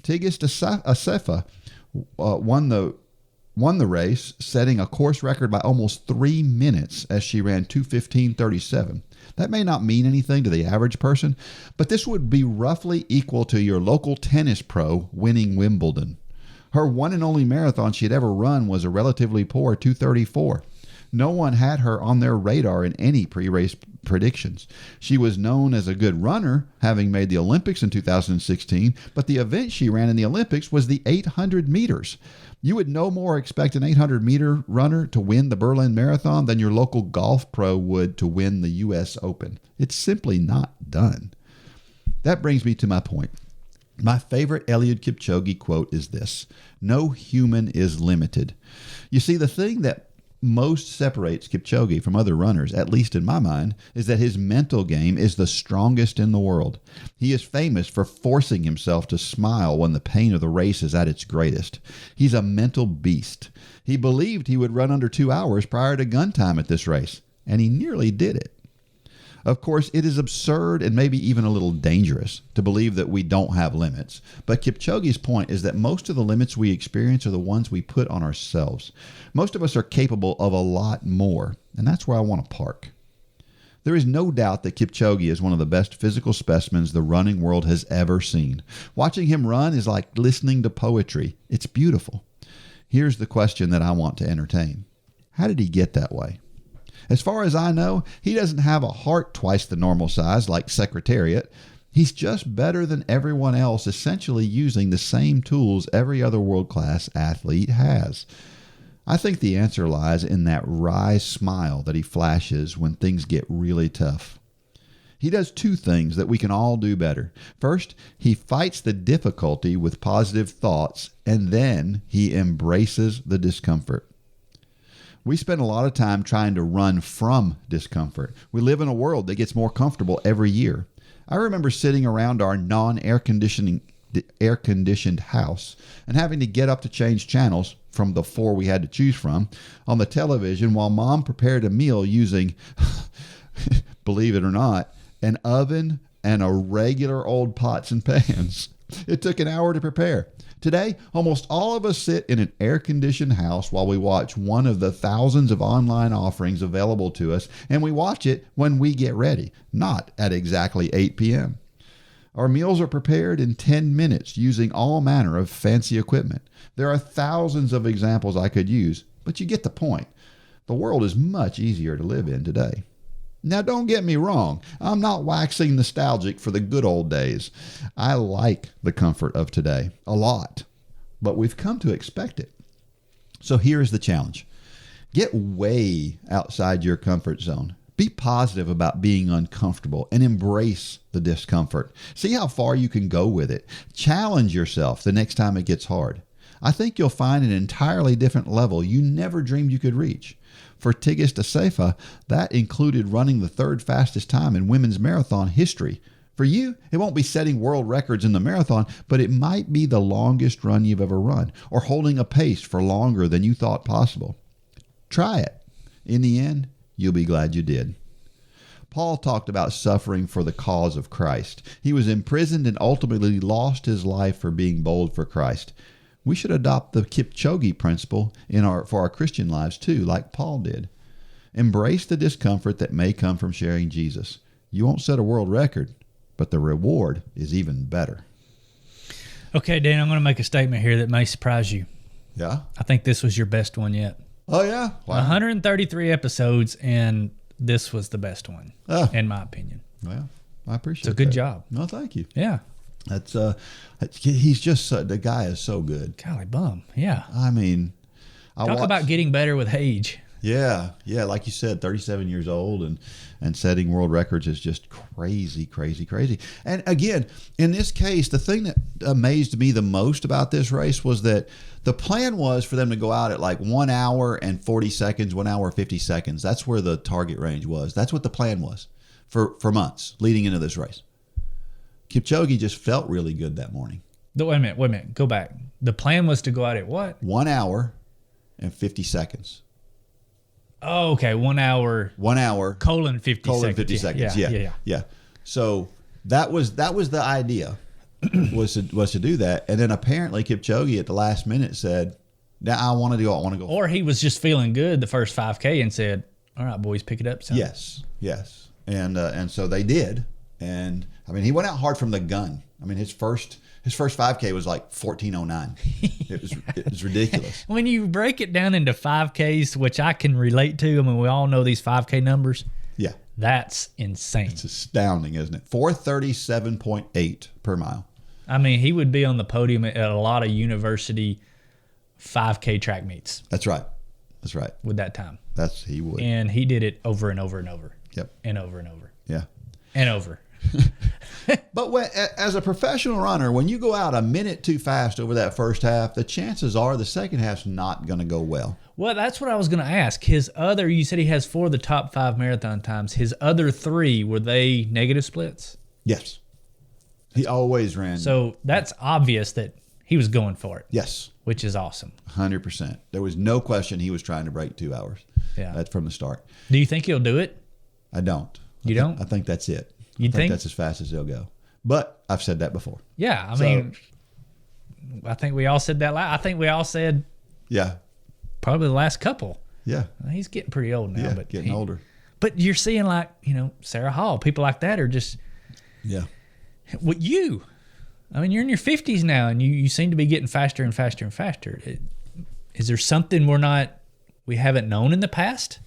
B: Tigist Assefa won the race, setting a course record by almost 3 minutes as she ran 2:15:37. That may not mean anything to the average person, but this would be roughly equal to your local tennis pro winning Wimbledon. Her one and only marathon she had ever run was a relatively poor 2:34. No one had her on their radar in any pre-race predictions. She was known as a good runner, having made the Olympics in 2016, but the event she ran in the Olympics was the 800 meters. You would no more expect an 800-meter runner to win the Berlin Marathon than your local golf pro would to win the U.S. Open. It's simply not done. That brings me to my point. My favorite Eliud Kipchoge quote is this: "No human is limited." You see, the thing that most separates Kipchoge from other runners, at least in my mind, is that his mental game is the strongest in the world. He is famous for forcing himself to smile when the pain of the race is at its greatest. He's a mental beast. He believed he would run under 2 hours prior to gun time at this race, and he nearly did it. Of course, it is absurd and maybe even a little dangerous to believe that we don't have limits. But Kipchoge's point is that most of the limits we experience are the ones we put on ourselves. Most of us are capable of a lot more, and that's where I want to park. There is no doubt that Kipchoge is one of the best physical specimens the running world has ever seen. Watching him run is like listening to poetry. It's beautiful. Here's the question that I want to entertain. How did he get that way? As far as I know, he doesn't have a heart twice the normal size like Secretariat. He's just better than everyone else, essentially using the same tools every other world-class athlete has. I think the answer lies in that wry smile that he flashes when things get really tough. He does 2 things that we can all do better. First, he fights the difficulty with positive thoughts, and then he embraces the discomfort. We spend a lot of time trying to run from discomfort. We live in a world that gets more comfortable every year. I remember sitting around our non-air conditioned house and having to get up to change channels from the 4 we had to choose from on the television while Mom prepared a meal using, believe it or not, an oven and a regular old pots and pans. It took an hour to prepare. Today, almost all of us sit in an air-conditioned house while we watch one of the thousands of online offerings available to us, and we watch it when we get ready, not at exactly 8 p.m. Our meals are prepared in 10 minutes using all manner of fancy equipment. There are thousands of examples I could use, but you get the point. The world is much easier to live in today. Now, don't get me wrong. I'm not waxing nostalgic for the good old days. I like the comfort of today a lot, but we've come to expect it. So here's the challenge. Get way outside your comfort zone. Be positive about being uncomfortable and embrace the discomfort. See how far you can go with it. Challenge yourself the next time it gets hard. I think you'll find an entirely different level you never dreamed you could reach. For Tigist Asefa, that included running the third fastest time in women's marathon history. For you, it won't be setting world records in the marathon, but it might be the longest run you've ever run, or holding a pace for longer than you thought possible. Try it. In the end, you'll be glad you did. Paul talked about suffering for the cause of Christ. He was imprisoned and ultimately lost his life for being bold for Christ. We should adopt the Kipchoge Principal for our Christian lives too, like Paul did. Embrace the discomfort that may come from sharing Jesus. You won't set a world record, but the reward is even better.
C: Okay, Dan, I'm going to make a statement here that may surprise you.
B: Yeah?
C: I think this was your best one yet.
B: Oh, yeah? Wow.
C: 133 episodes, and this was the best one, in my opinion.
B: Well, I appreciate it.
C: So good job.
B: No, thank you.
C: Yeah.
B: He's just, the guy is so good.
C: Golly bum. Yeah.
B: I mean,
C: Talk about getting better with age.
B: Yeah. Like you said, 37 years old and setting world records is just crazy. And again, in this case, the thing that amazed me the most about this race was that the plan was for them to go out at like 1 hour and 40 seconds, 1 hour 50 seconds. That's where the target range was. That's what the plan was for months leading into this race. Kipchoge just felt really good that morning.
C: Wait a minute. Go back. The plan was to go out at what?
B: 1 hour and 50 seconds.
C: Oh, okay. 1 hour.
B: 1 hour.
C: Colon 50 seconds.
B: Colon 50 seconds. Yeah. So that was the idea was to do that. And then apparently Kipchoge at the last minute said, "Now I want to go."
C: Or he was just feeling good the first 5K and said, "All right, boys, pick it up." Son.
B: Yes. And so they did. And I mean, he went out hard from the gun. I mean, his first 5K was like 14:09. It was ridiculous.
C: When you break it down into 5Ks, which I can relate to, I mean, we all know these 5K numbers.
B: Yeah.
C: That's insane.
B: It's astounding, isn't it? 4:37.8 per mile.
C: I mean, he would be on the podium at a lot of university 5K track meets.
B: That's right.
C: With that time.
B: He would.
C: And he did it over and over and over.
B: Yep.
C: And over and over.
B: Yeah.
C: And over.
B: But as a professional runner, when you go out a minute too fast over that first half, the chances are the second half's not going to go well.
C: Well, that's what I was going to ask. You said he has 4 of the top 5 marathon times. His other 3, were they negative splits?
B: Yes. He always ran.
C: So that's obvious that he was going for it.
B: Yes.
C: Which is awesome.
B: 100%. There was no question he was trying to break 2 hours.
C: Yeah.
B: That's from the start.
C: Do you think he'll do it?
B: I don't.
C: You don't?
B: I think that's it.
C: You think
B: that's as fast as they'll go. But I've said that before.
C: Yeah, I mean, I think we all said that. I think we all said,
B: yeah,
C: probably the last couple.
B: Yeah,
C: he's getting pretty old now.
B: Yeah,
C: but
B: getting older.
C: But you're seeing Sarah Hall, people like that are just.
B: Yeah.
C: What you? I mean, you're in your 50s now, and you seem to be getting faster and faster and faster. Is there something we haven't known in the past?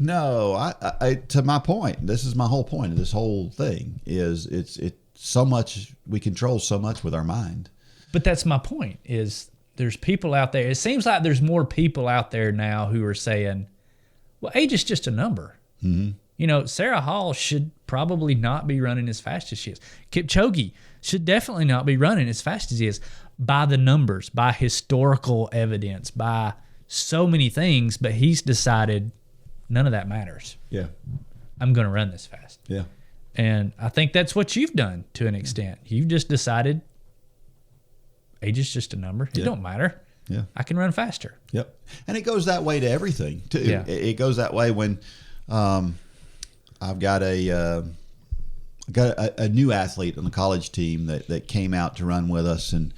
B: No, I to my point, this is my whole point of this whole thing is it's so much, we control so much with our mind.
C: But that's my point is there's people out there. It seems like there's more people out there now who are saying, well, age is just a number. Mm-hmm. Sarah Hall should probably not be running as fast as she is. Kipchoge should definitely not be running as fast as he is by the numbers, by historical evidence, by so many things, but he's decided none of that matters.
B: Yeah.
C: I'm going to run this fast.
B: Yeah.
C: And I think that's what you've done to an extent. You've just decided age is just a number. It don't matter.
B: Yeah.
C: I can run faster.
B: Yep. And it goes that way to everything too.
C: Yeah.
B: It goes that way when I've got a new athlete on the college team that came out to run with us, and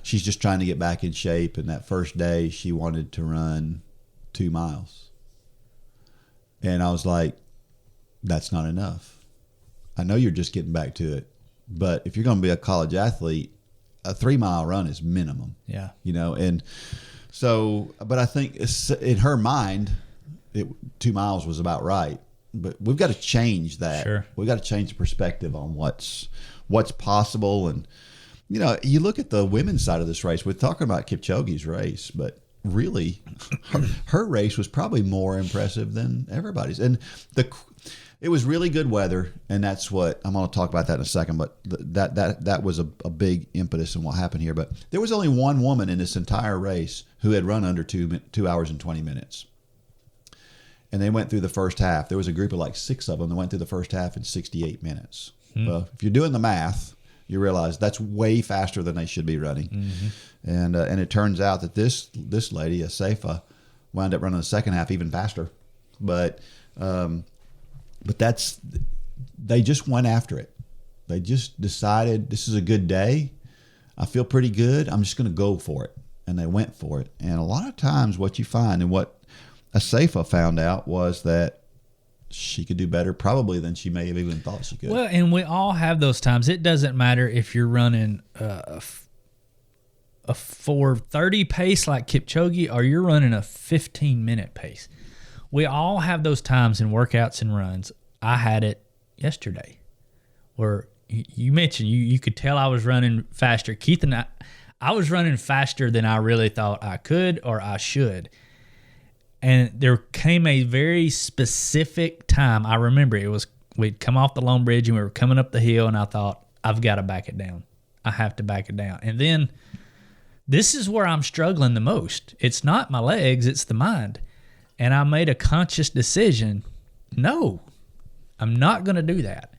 B: she's just trying to get back in shape. And that first day, she wanted to run 2 miles. And I was like, that's not enough. I know you're just getting back to it. But if you're going to be a college athlete, a 3 mile run is minimum.
C: Yeah.
B: You know, and so, but I think in her mind, 2 miles was about right. But we've got to change that.
C: Sure.
B: We've got to change the perspective on what's possible. And, you know, you look at the women's side of this race. We're talking about Kipchoge's race, but really her race was probably more impressive than everybody's. And it was really good weather, and that's what I'm going to talk about that in a second. But that was a big impetus in what happened here. But there was only one woman in this entire race who had run under 2 hours and 20 minutes. And they went through the first half. There was a group of like 6 of them that went through the first half in 68 minutes. Well, if you're doing the math, you realize that's way faster than they should be running. Mm-hmm. And it turns out that this lady, Asafa, wound up running the second half even faster. But they just went after it. They just decided, this is a good day. I feel pretty good. I'm just going to go for it. And they went for it. And a lot of times what you find, and what Asafa found out, was that she could do better probably than she may have even thought she could.
C: Well, and we all have those times. It doesn't matter if you're running a 4:30 pace like Kipchoge or you're running a 15-minute pace. We all have those times in workouts and runs. I had it yesterday where you mentioned you could tell I was running faster. Keith and I was running faster than I really thought I could or I should. And there came a very specific time. I remember we'd come off the Lone Bridge and we were coming up the hill, and I thought, I've got to back it down. I have to back it down. And then this is where I'm struggling the most. It's not my legs, it's the mind. And I made a conscious decision, no, I'm not going to do that.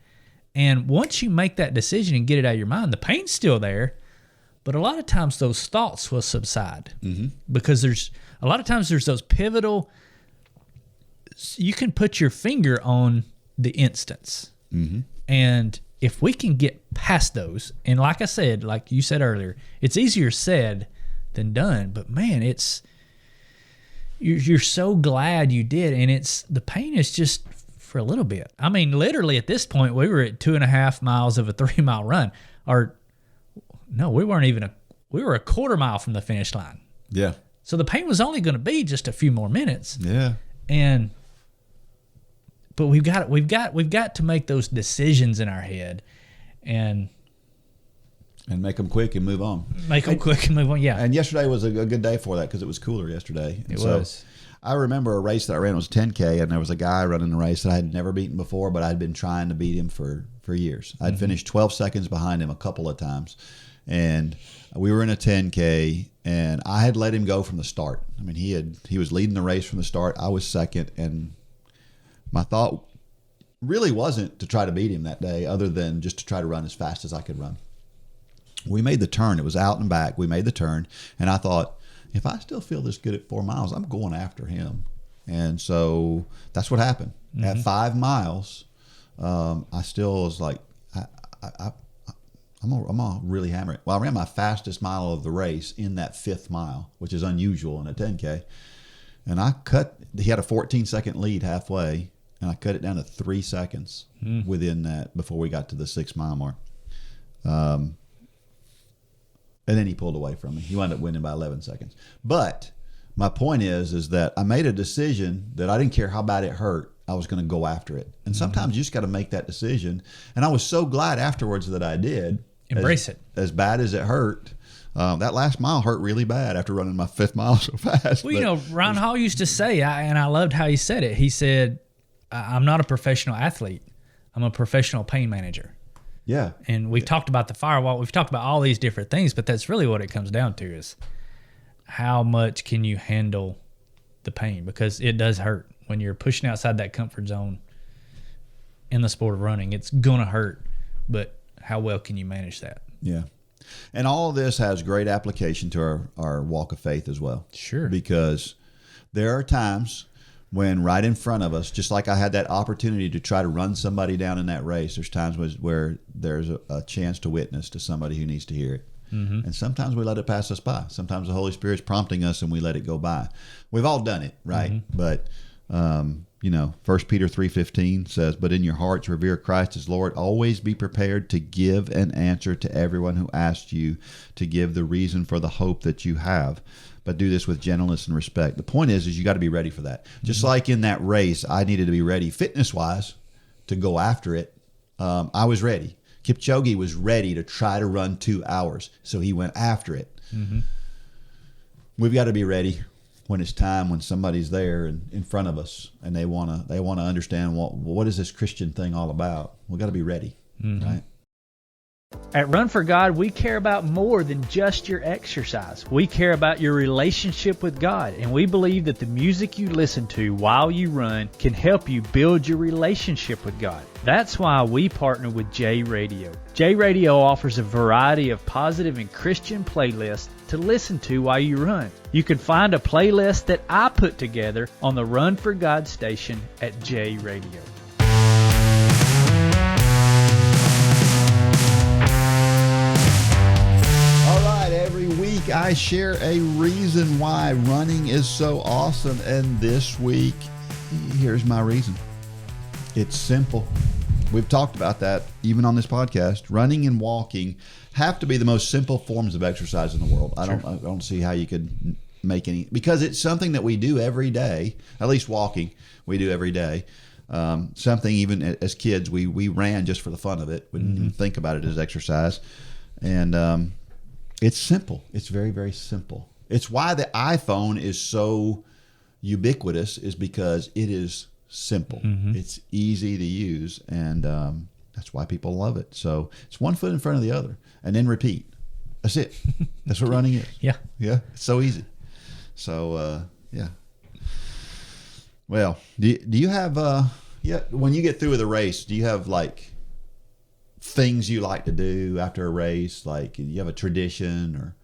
C: And once you make that decision and get it out of your mind, the pain's still there, but a lot of times those thoughts will subside. Mm-hmm. Because there's those pivotal, you can put your finger on the instance. Mm-hmm. And if we can get past those, and like I said, like you said earlier, it's easier said than done, but man, you're so glad you did. And the pain is just for a little bit. I mean, literally at this point, we were at 2.5 miles of a 3 mile run. Or no, we weren't even we were a quarter mile from the finish line.
B: Yeah.
C: So the pain was only going to be just a few more minutes.
B: Yeah.
C: But we've got to make those decisions in our head, and
B: make them quick and move on.
C: Yeah.
B: And yesterday was a good day for that because it was cooler yesterday.
C: It was.
B: I remember a race that I ran. It was 10K, and there was a guy running the race that I had never beaten before, but I'd been trying to beat him for years. I'd finished 12 seconds behind him a couple of times, and we were in a 10K, and I had let him go from the start. I mean, he was leading the race from the start. I was second, and my thought really wasn't to try to beat him that day, other than just to try to run as fast as I could run. We made the turn. It was out and back. We made the turn, and I thought, if I still feel this good at 4 miles, I'm going after him. And so that's what happened. Mm-hmm. At 5 miles, I still was like, I'm gonna really hammer it. Well, I ran my fastest mile of the race in that 5th mile, which is unusual in a 10K. And he had a 14-second lead halfway, and I cut it down to 3 seconds within that before we got to the 6 mile mark. And then he pulled away from me. He wound up winning by 11 seconds. But my point is that I made a decision that I didn't care how bad it hurt. I was going to go after it. And sometimes you just got to make that decision. And I was so glad afterwards that I did.
C: Embrace it.
B: As bad as it hurt. That last mile hurt really bad after running my 5th mile so fast.
C: Well, Ron Hall used to say, and I loved how he said it. He said, I'm not a professional athlete. I'm a professional pain manager.
B: Yeah.
C: And we've talked about the firewall. We've talked about all these different things, but that's really what it comes down to is how much can you handle the pain? Because it does hurt. When you're pushing outside that comfort zone in the sport of running, it's going to hurt. But how well can you manage that?
B: Yeah. And all of this has great application to our walk of faith as well.
C: Sure.
B: Because there are times when right in front of us, just like I had that opportunity to try to run somebody down in that race, there's times where there's a chance to witness to somebody who needs to hear it. And sometimes we let it pass us by. Sometimes the Holy Spirit's prompting us and we let it go by. We've all done it, right? But, 1 Peter 3:15 says, "But in your hearts revere Christ as Lord. Always be prepared to give an answer to everyone who asks you to give the reason for the hope that you have. But do this with gentleness and respect." The point is you got to be ready for that. Just like in that race, I needed to be ready fitness-wise to go after it. I was ready. Kipchoge was ready to try to run 2 hours, so he went after it. We've got to be ready when it's time, when somebody's there and in front of us, and they want to understand what is this Christian thing all about. We've got to be ready, right?
C: At Run for God, we care about more than just your exercise. We care about your relationship with God, and we believe that the music you listen to while you run can help you build your relationship with God. That's why we partner with J Radio. J Radio offers a variety of positive and Christian playlists to listen to while you run. You can find a playlist that I put together on the Run for God station at J Radio.
B: Every week I share a reason why running is so awesome, and this week, here's my reason. It's simple. We've talked about that even on this podcast. Running and walking have to be the most simple forms of exercise in the world. I don't see how you could make any, because it's something that we do every day. At least walking, we do every day. Something even as kids we ran just for the fun of it. We didn't even think about it as exercise, and it's simple. It's very, very simple. It's why the iPhone is so ubiquitous, is because it is simple. It's easy to use, and that's why people love it. So it's one foot in front of the other, and then repeat. That's it. That's what running is.
C: Yeah.
B: It's so easy. So, yeah. Well, do you have, when you get through with a race, do you have like things you like to do after a race? Like, do you have a tradition? Or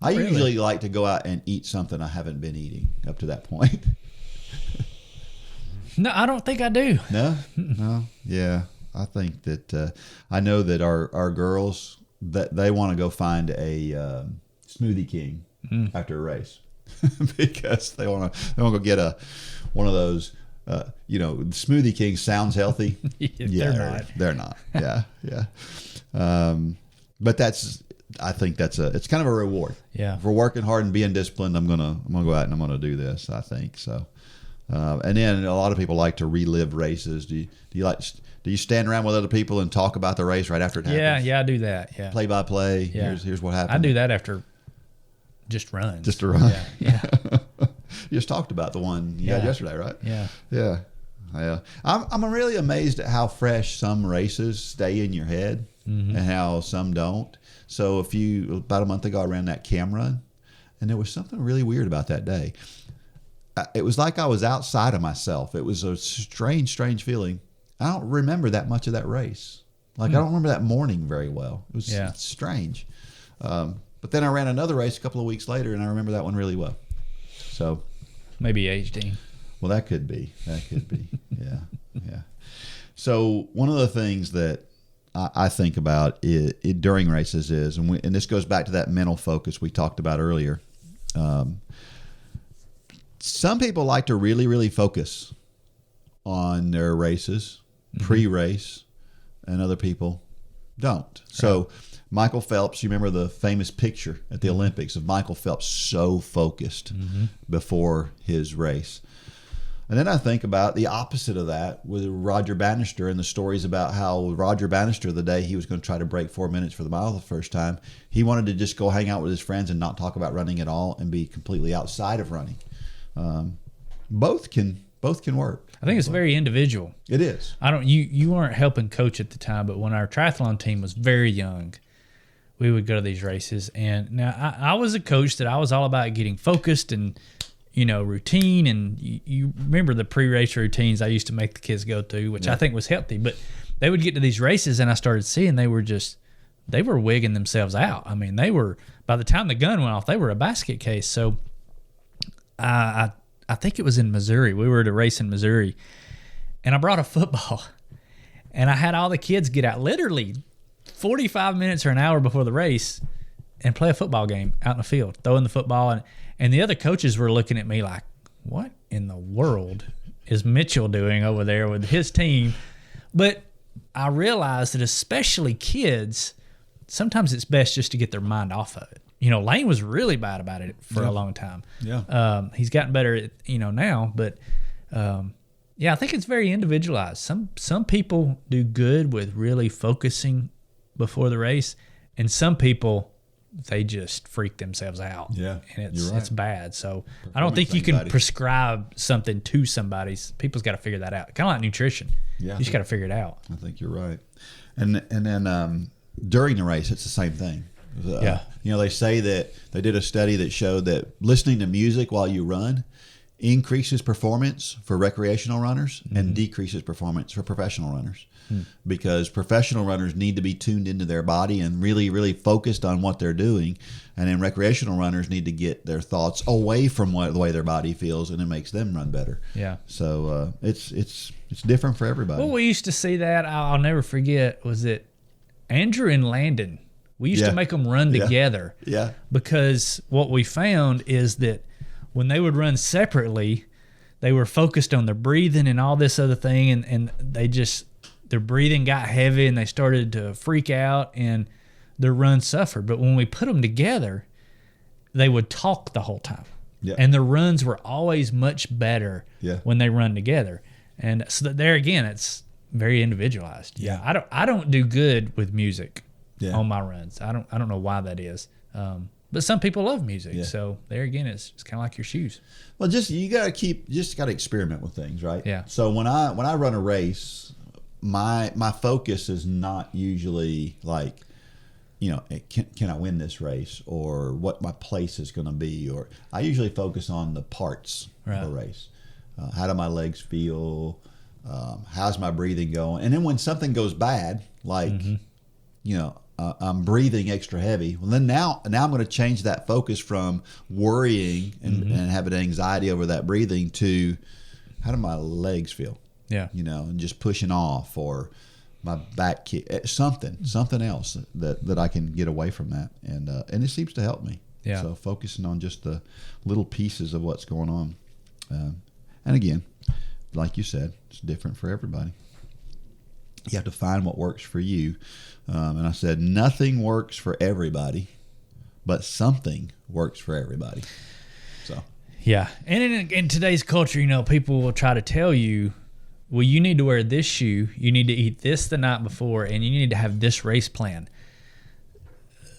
B: I usually like to go out and eat something I haven't been eating up to that point.
C: No, I don't think I do.
B: No. Yeah, I think that I know that our girls, that they want to go find a Smoothie King after a race because they want to go get one of those. Smoothie King sounds healthy. They're not. Yeah. But I think it's kind of a reward.
C: Yeah.
B: For working hard and being disciplined, I'm gonna go out and I'm gonna do this, I think so. And then a lot of people like to relive races. Do you stand around with other people and talk about the race right after it happens?
C: Yeah, I do that. Yeah.
B: Play by play.
C: Yeah.
B: Here's what happened.
C: I do that after just runs.
B: Just a run.
C: Yeah.
B: You just talked about the one you had yesterday, right?
C: Yeah.
B: I'm really amazed at how fresh some races stay in your head and how some don't. So about a month ago, I ran that cam run, and there was something really weird about that day. It was like I was outside of myself. It was a strange feeling. I don't remember that much of that race. I don't remember that morning very well. It was strange. But then I ran another race a couple of weeks later, and I remember that one really well. So
C: maybe HD.
B: Well, that could be. Yeah. So one of the things that I think about during races is, and this goes back to that mental focus we talked about earlier. Some people like to really, really focus on their races, pre-race, and other people don't. So Michael Phelps, you remember the famous picture at the Olympics of Michael Phelps so focused before his race. And then I think about the opposite of that with Roger Bannister and the stories about how Roger Bannister, the day he was going to try to break 4 minutes for the mile the first time, he wanted to just go hang out with his friends and not talk about running at all and be completely outside of running. Both can work.
C: I think it's very individual.
B: It is.
C: You weren't helping coach at the time, but when our triathlon team was very young, we would go to these races. And now I was a coach that I was all about getting focused and, routine. And you remember the pre-race routines I used to make the kids go through, which I think was healthy. But they would get to these races, and I started seeing they were wigging themselves out. I mean, by the time the gun went off, they were a basket case. So I think it was in Missouri. We were at a race in Missouri, and I brought a football, and I had all the kids get out literally 45 minutes or an hour before the race and play a football game out in the field, throwing the football. And the other coaches were looking at me like, what in the world is Mitchell doing over there with his team? But I realized that especially kids, sometimes it's best just to get their mind off of it. Lane was really bad about it for a long time.
B: Yeah.
C: He's gotten better, now, but I think it's very individualized. Some people do good with really focusing before the race, and some people, they just freak themselves out.
B: Yeah,
C: and
B: you're right.
C: it's bad. So I don't think you can prescribe something to somebody. People's got to figure that out. Kind of like nutrition.
B: Yeah,
C: you just got to figure it out.
B: I think you're right. And then during the race, it's the same thing. They say that they did a study that showed that listening to music while you run increases performance for recreational runners and decreases performance for professional runners, because professional runners need to be tuned into their body and really, really focused on what they're doing, and then recreational runners need to get their thoughts away from the way their body feels, and it makes them run better.
C: Yeah.
B: So it's different for everybody.
C: Well, we used to see that. I'll never forget. Was it Andrew and Landon? We used to make them run together. Yeah. Because what we found is that when they would run separately, they were focused on their breathing and all this other thing, and their breathing got heavy and they started to freak out and their run suffered. But when we put them together, they would talk the whole time. Yeah. And their runs were always much better when they run together. And so there again, it's very individualized. Yeah. I don't do good with music on my runs. I don't know why that is. But some people love music, so there again, it's kind of like your shoes. Well, you got to experiment with things, right? Yeah. So when I run a race, my focus is not usually like, can I win this race, or what my place is going to be, or I usually focus on the parts of a race. How do my legs feel? How's my breathing going? And then when something goes bad, like I'm breathing extra heavy. Well, then now I'm going to change that focus from worrying and having anxiety over that breathing to how do my legs feel? Yeah. And just pushing off, or my back kick, something else that I can get away from that. And it seems to help me. Yeah. So focusing on just the little pieces of what's going on. And again, like you said, it's different for everybody. You have to find what works for you. And I said, nothing works for everybody, but something works for everybody. So, yeah. And in today's culture, people will try to tell you, well, you need to wear this shoe, you need to eat this the night before, and you need to have this race plan.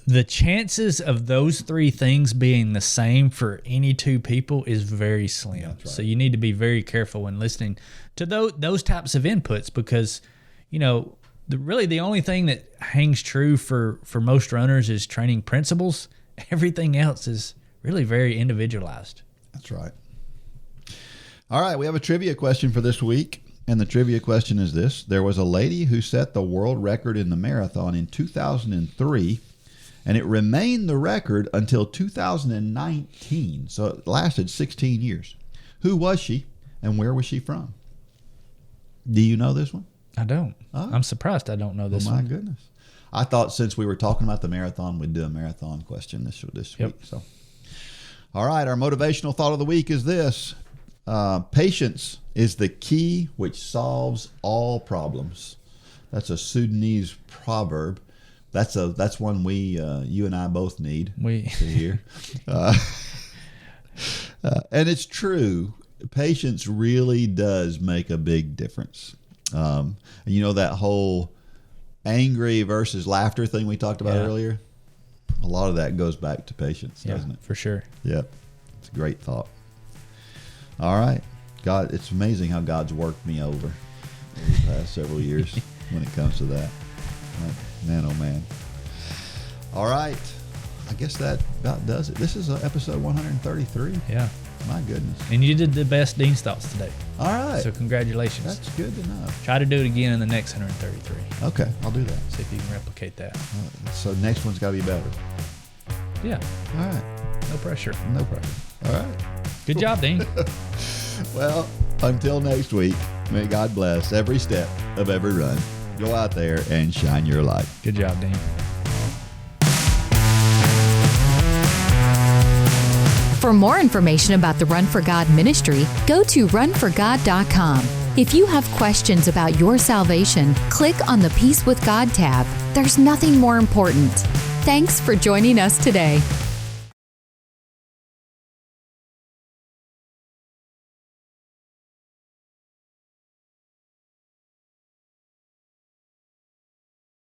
C: The chances of those three things being the same for any two people is very slim. That's right. So you need to be very careful when listening to those types of inputs, because really the only thing that hangs true for most runners is training principles. Everything else is really very individualized. That's right. All right, we have a trivia question for this week, and the trivia question is this. There was a lady who set the world record in the marathon in 2003, and it remained the record until 2019, so it lasted 16 years. Who was she, and where was she from? Do you know this one? I don't. Oh. I'm surprised I don't know this one. Oh, my goodness. I thought since we were talking about the marathon, we'd do a marathon question this week. So, all right, our motivational thought of the week is this. Patience is the key which solves all problems. That's a Sudanese proverb. That's one you and I both need to hear. And it's true. Patience really does make a big difference. That whole angry versus laughter thing we talked about earlier, a lot of that goes back to patience, doesn't it? For sure. Yep. It's a great thought. All right. God, it's amazing how God's worked me over the past several years when it comes to that. Man, oh man. All right. I guess that about does it. This is episode 133. Yeah. My goodness. And you did the best Dean's Thoughts today. All right. So congratulations. That's good to know. Try to do it again in the next 133. Okay, I'll do that. See if you can replicate that. So next one's got to be better. Yeah. All right. No pressure. No pressure. All right. Good job, Dean. Well, until next week, may God bless every step of every run. Go out there and shine your light. Good job, Dean.
A: For more information about the Run for God ministry, go to runforgod.com. If you have questions about your salvation, click on the Peace with God tab. There's nothing more important. Thanks for joining us today.